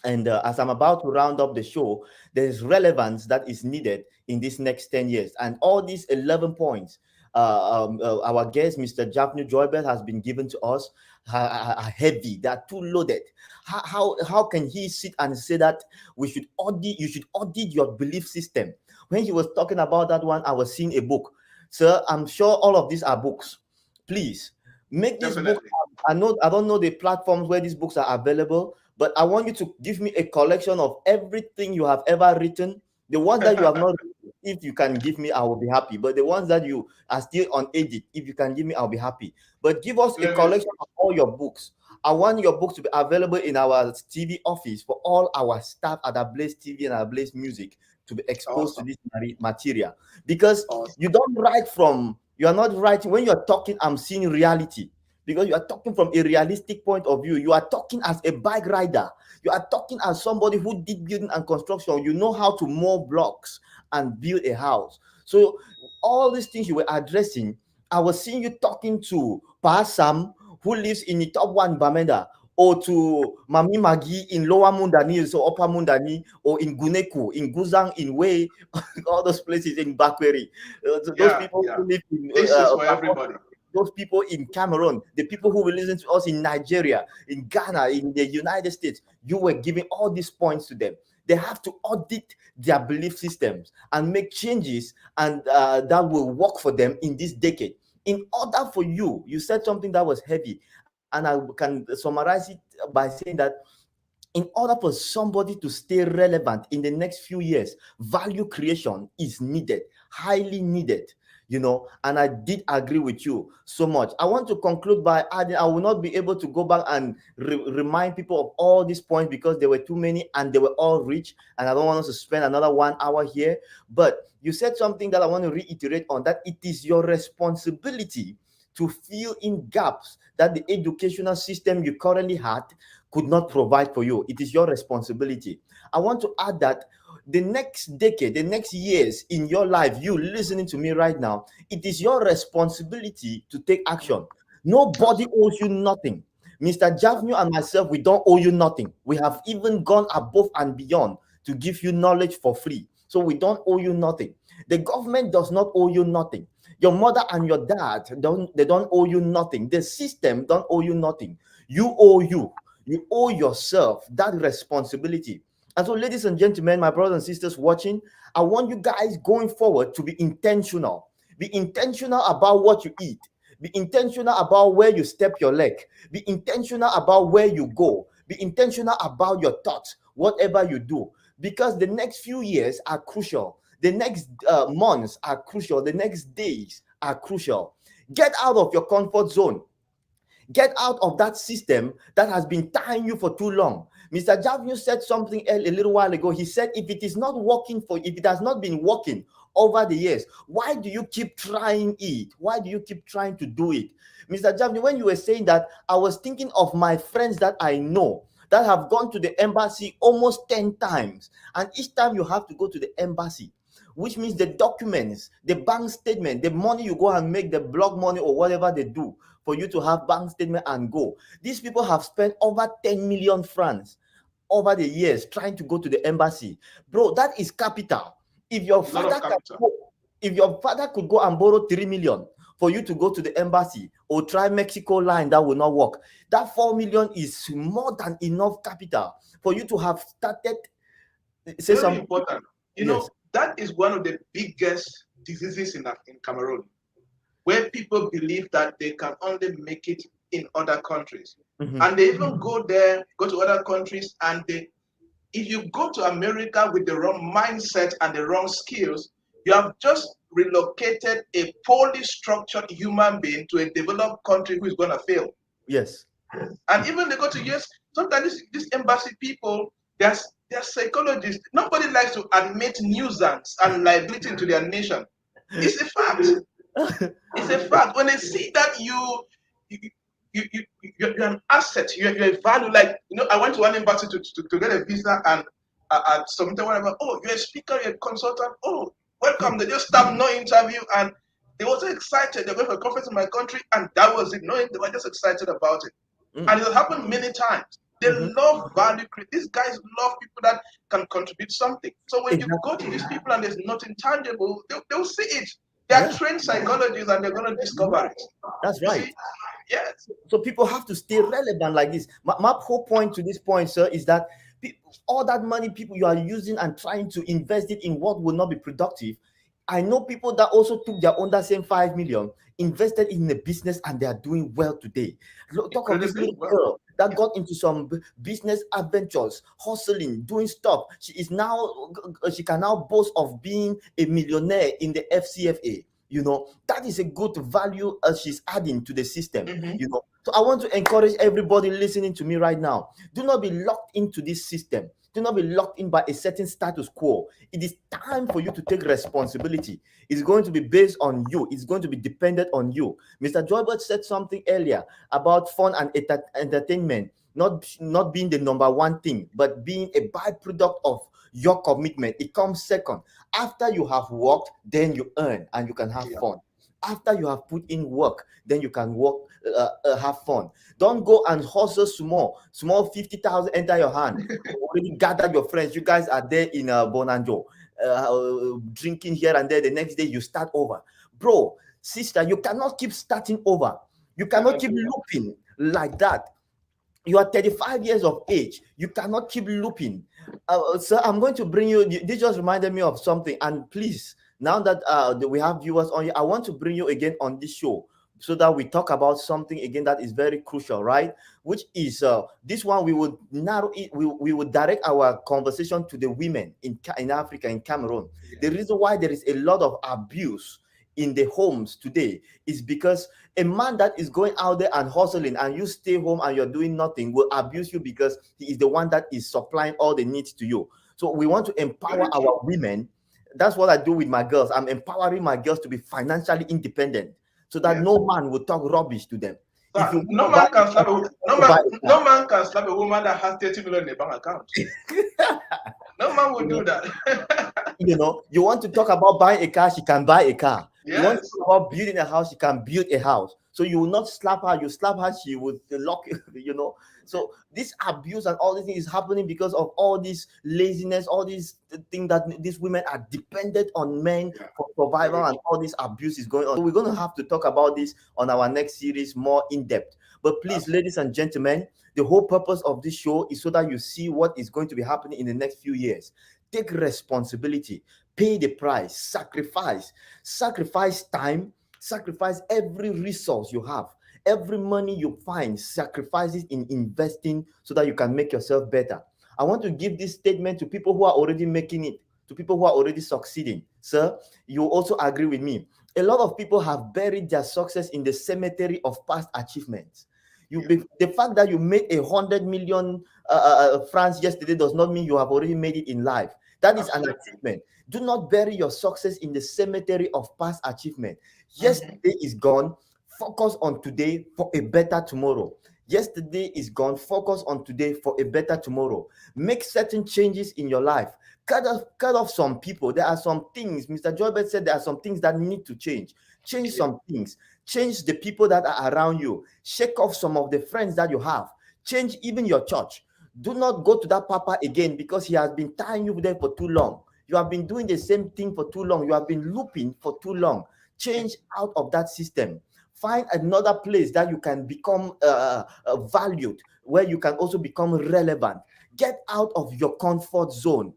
And as I'm about to round up the show, there's relevance that is needed in this next 10 years. And all these 11 points our guest, Mr. Javnyuy Joybert, has been given to us are heavy. They are too loaded. How can he sit and say that you should audit your belief system? When he was talking about that one, I was seeing a book. Sir, I'm sure all of these are books. Please make this book. Definitely. I don't know the platforms where these books are available, but I want you to give me a collection of everything you have ever written. The ones that you have not written, if you can give me, I will be happy. But the ones that you are still unedited, if you can give me, I'll be happy. But give us a Let me, collection of all your books. I want your books to be available in our TV office for all our staff at Ablaze TV and Ablaze Music to be exposed to awesome. this material. Because Awesome. you are not writing, when you're talking, I'm seeing reality. Because you are talking from a realistic point of view. You are talking as a bike rider. You are talking as somebody who did building and construction. You know how to mow blocks and build a house. So all these things you were addressing, I was seeing you talking to Pa Sam, who lives in the top one Bamenda, or to Mami Magi in Lower Mundani, so Upper Mundani, or in Guneku, in Guzang, in Wei, all those places in Bakweri. Those Yeah, people yeah. who live in This is for everybody. those people in Cameroon, the people who will listen to us in Nigeria, in Ghana, in the United States, you were giving all these points to them. They have to audit their belief systems and make changes, and that will work for them in this decade. In order for you, you said something that was heavy, and I can summarize it by saying that in order for somebody to stay relevant in the next few years, value creation is needed, highly needed. And I did agree with you so much. I want to conclude by adding, I will not be able to go back and remind people of all these points because there were too many and they were all rich, and I don't want us to spend another 1 hour here. But you said something that I want to reiterate on, that it is your responsibility to fill in gaps that the educational system you currently had could not provide for you. It is your responsibility. I want to add that the next decade, the next years in your life, you listening to me right now, it is your responsibility to take action. Nobody owes you nothing. Mr. Javnu and myself, we don't owe you nothing. We have even gone above and beyond to give you knowledge for free. So we don't owe you nothing. The government does not owe you nothing. Your mother and your dad don't owe you nothing. The system don't owe you nothing. You owe you. You owe yourself that responsibility. And so, ladies and gentlemen, my brothers and sisters watching, I want you guys going forward to be intentional. Be intentional about what you eat. Be intentional about where you step your leg. Be intentional about where you go. Be intentional about your thoughts, whatever you do. Because the next few years are crucial. The next months are crucial. The next days are crucial. Get out of your comfort zone. Get out of that system that has been tying you for too long. Mr. Javnyuy said something a little while ago. He said, if it is not working if it has not been working over the years, why do you keep trying it? Why do you keep trying to do it? Mr. Javnyuy, when you were saying that, I was thinking of my friends that I know that have gone to the embassy almost 10 times. And each time you have to go to the embassy, which means the documents, the bank statement, the money you go and make, the block money or whatever they do for you to have bank statement and go. These people have spent over 10 million francs over the years trying to go to the embassy. Bro, that is capital. If your father could go and borrow 3 million for you to go to the embassy or try Mexico line, that will not work. That 4 million is more than enough capital for you to have started. Say Very something. important. Yes. That is one of the biggest diseases in Cameroon, where people believe that they can only make it in other countries. Mm-hmm. And they even go to other countries, and if you go to America with the wrong mindset and the wrong skills, you have just relocated a poorly structured human being to a developed country who is going to fail. Yes. And even they go to US, sometimes these embassy people, they're psychologists. Nobody likes to admit nuisance and liability into their nation. It's a fact. It's a fact. When they see that you're an asset, you're a value. Like, I went to one embassy to get a visa, and at some time, whatever, oh, you're a speaker, you're a consultant, oh, welcome. They just start no interview, and They were so excited. They went for a conference in my country, and that was it. No, they were just excited about it. Mm. And it has happened many times. They love value creation. These guys love people that can contribute something. So when you go to these people and there's nothing tangible, they'll see it. They are trained psychologists and they're going to discover it. That's You right. see? Yes. So people have to stay relevant like this. My whole point to this point, sir, is that all that money people you are using and trying to invest it in what will not be productive. I know people that also took their own that same 5 million, invested in a business, and they are doing well today. Talk of this little girl that got into some business adventures, hustling, doing stuff. She can now boast of being a millionaire in the FCFA. That is a good value she's adding to the system. So I want to encourage everybody listening to me right now. Do not be locked into this system. Do not be locked in by a certain status quo. It is time for you to take responsibility. It's going to be based on you. It's going to be dependent on you. Mr. Joybert said something earlier about fun and entertainment not being the number one thing, but being a byproduct of your commitment. It comes second. After you have worked, then you earn and you can have fun. After you have put in work, then you can have fun. Don't go and hustle small 50,000 enter your hand. You already gathered your friends. You guys are there in Bonanjo, drinking here and there. The next day you start over. Bro, sister, you cannot keep starting over. You cannot keep looping like that. You are 35 years of age. You cannot keep looping. Sir, I'm going to bring you. This just reminded me of something. And please, now that we have viewers on here, I want to bring you again on this show so that we talk about something again that is very crucial, right? Which is this one. We would narrow it. We would direct our conversation to the women in Africa, in Cameroon. The reason why there is a lot of abuse in the homes today is because a man that is going out there and hustling and you stay home and you're doing nothing will abuse you because he is the one that is supplying all the needs to you. So we want to empower our women. That's what I do with my girls. I'm empowering my girls to be financially independent so that no man will talk rubbish to them. No man can slap a woman that has 30 million in a bank account. No man will do that. You want to talk about buying a car, she can buy a car. Yes. You want to talk about building a house, she can build a house. So you will not slap her. You slap her, she would lock you. So this abuse and all this thing is happening because of all this laziness, all these things that these women are dependent on men for survival, and all this abuse is going on. So we're going to have to talk about this on our next series more in depth. But please, ladies and gentlemen, the whole purpose of this show is so that you see what is going to be happening in the next few years. Take responsibility, pay the price, sacrifice time, sacrifice every resource you have, every money you find, sacrifice it in investing so that you can make yourself better. I want to give this statement to people who are already making it, to people who are already succeeding. Sir, you also agree with me. A lot of people have buried their success in the cemetery of past achievements. The fact that you made 100 million francs yesterday does not mean you have already made it in life. That is an achievement. Do not bury your success in the cemetery of past achievement. Yesterday is gone. Focus on today for a better tomorrow. Yesterday is gone. Focus on today for a better tomorrow. Make certain changes in your life. Cut off some people. There are some things. Mr. Joybert said there are some things that need to change. Change some things. Change the people that are around you. Shake off some of the friends that you have. Change even your church. Do not go to that papa again because he has been tying you there for too long. You have been doing the same thing for too long. You have been looping for too long. Change out of that system. Find another place that you can become valued, where you can also become relevant. Get out of your comfort zone.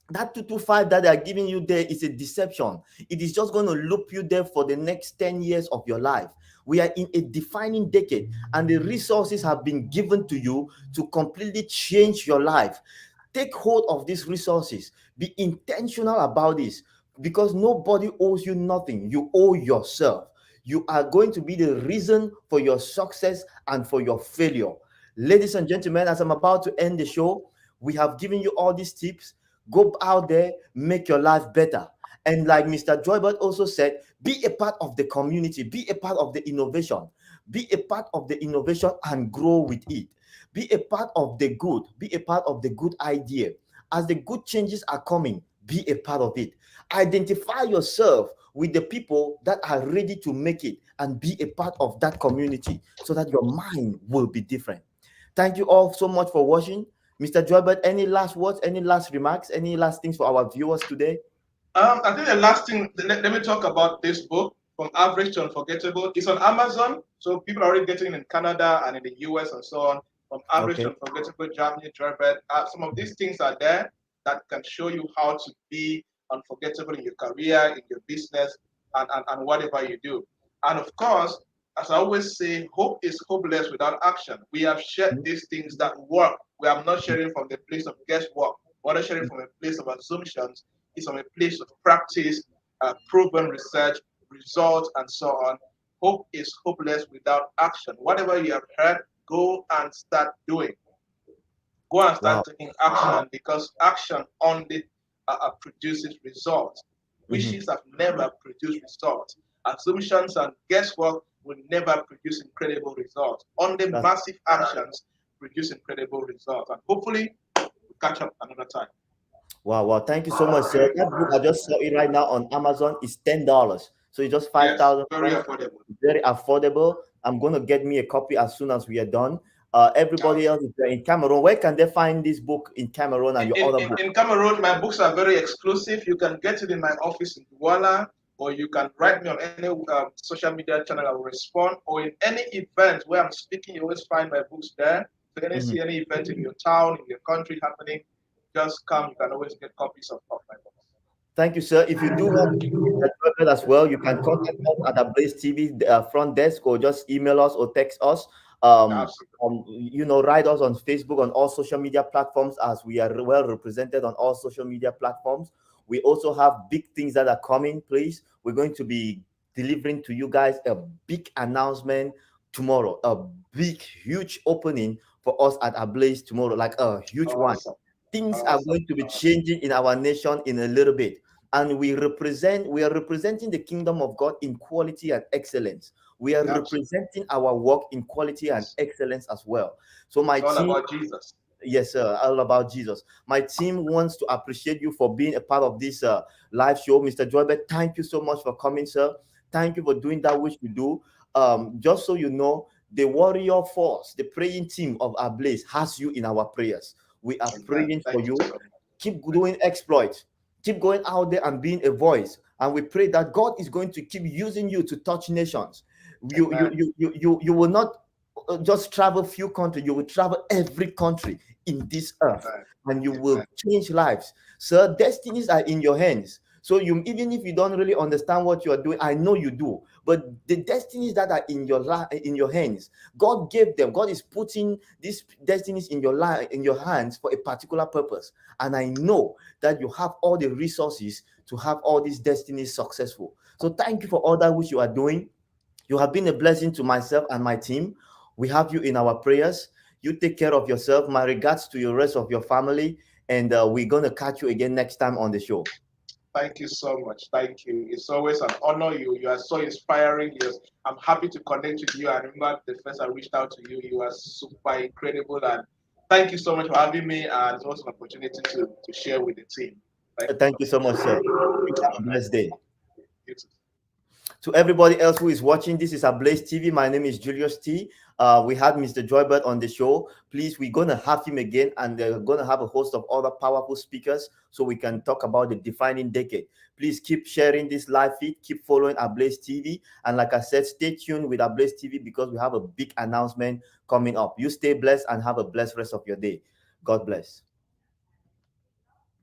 That 225 that they are giving you there is a deception. It is just going to loop you there for the next 10 years of your life. We are in a defining decade, and the resources have been given to you to completely change your life. Take hold of these resources. Be intentional about this, because nobody owes you nothing. You owe yourself. You are going to be the reason for your success and for your failure. Ladies and gentlemen, as I'm about to end the show, we have given you all these tips. Go out there, make your life better. And like Mr. Joybert also said, be a part of the community, be a part of the innovation, be a part of the innovation and grow with it. Be a part of the good, be a part of the good idea. As the good changes are coming, be a part of it. Identify yourself with the people that are ready to make it and be a part of that community so that your mind will be different. Thank you all so much for watching. Mr. Joybert, any last words, any last remarks, any last things for our viewers today? I think the last thing, let me talk about this book, From Average to Unforgettable. It's on Amazon, so people are already getting it in Canada and in the US and so on. From Average to Okay. Unforgettable, Javnyuy Joybert. Some of these things are there that can show you how to be unforgettable in your career, in your business, and whatever you do. And of course, as I always say, hope is hopeless without action. We have shared these things that work. We are not sharing from the place of guesswork. We're not sharing from a place of assumptions. It's from a place of practice, proven research, results, and so on. Hope is hopeless without action. Whatever you have heard, go and start doing. Go and Wow. start taking action because action only produces results. Mhm. Wishes have never produced results. Assumptions and guesswork will never produce incredible results. Only That's massive actions produce incredible results. And hopefully, we'll catch up another time. wow, wow. Thank you so much, sir. That book I just saw it right now on Amazon is $10. So it's just Yes, 5,000 very points. affordable. Very affordable. I'm gonna get me a copy as soon as we are done. Everybody else, if they're in Cameroon, where can they find this book in Cameroon and your In, other in, book? in Cameroon, my books are very exclusive. You can get it in my office in Douala, or you can write me on any social media channel. I will respond. Or in any event where I'm speaking, you always find my books there. So when you Mhm. see any event in your town, in your country happening, just come. You can always get copies of my books. Thank you, sir. If you do want to be Mr. as well, you can contact us at the Blaze TV front desk, or just email us or text us. Absolutely. Write us on Facebook, on all social media platforms, as we are well represented on all social media platforms. We also have big things that are coming. Please, we're going to be delivering to you guys a big announcement tomorrow, a big, huge opening for us at Ablaze tomorrow, like a huge one. Awesome. Things are Awesome. going to be Awesome. changing in our nation in a little bit, and we are representing the kingdom of God in quality and excellence. We are Absolutely. representing our work in quality and Yes. excellence as well. So my It's all team, about Jesus. yes, sir, all about Jesus. My team wants to appreciate you for being a part of this live show. Mr. Joybert, thank you so much for coming, sir. Thank you for doing that which you do. Just so you know, the warrior force, the praying team of our Blaze has you in our prayers. We are Amen. praying for Thank you you. so much. Keep Thank doing exploits. Keep going out there and being a voice. And we pray that God is going to keep using you to touch nations. you. Amen. You will not just travel few countries. You will travel every country in this earth, Amen. and you will Amen. change lives. So destinies are in your hands. So you, even if you don't really understand what you are doing, I know you do. But the destinies that are in your in your hands, God gave them. God is putting these destinies in your life, in your hands, for a particular purpose. And I know that you have all the resources to have all these destinies successful. So thank you for all that which you are doing. You have been a blessing to myself and my team. We have you in our prayers. You take care of yourself. My regards to the rest of your family. And we're going to catch you again next time on the show. Thank you so much. Thank you. It's always an honor. You are so inspiring. Yes, I'm happy to connect with you. I remember the first I reached out to you. You are super incredible. And thank you so much for having me. And it's also an opportunity to share with the team. Thank you Thank so you so much. much, sir. You have a blessed day. You too. To everybody else who is watching, this is Ablaze TV. My name is Julius T. We had Mr. Joybert on the show. Please, we're going to have him again, and we're going to have a host of other powerful speakers so we can talk about the defining decade. Please keep sharing this live feed, keep following Ablaze TV. And like I said, stay tuned with Ablaze TV because we have a big announcement coming up. You stay blessed and have a blessed rest of your day. God bless.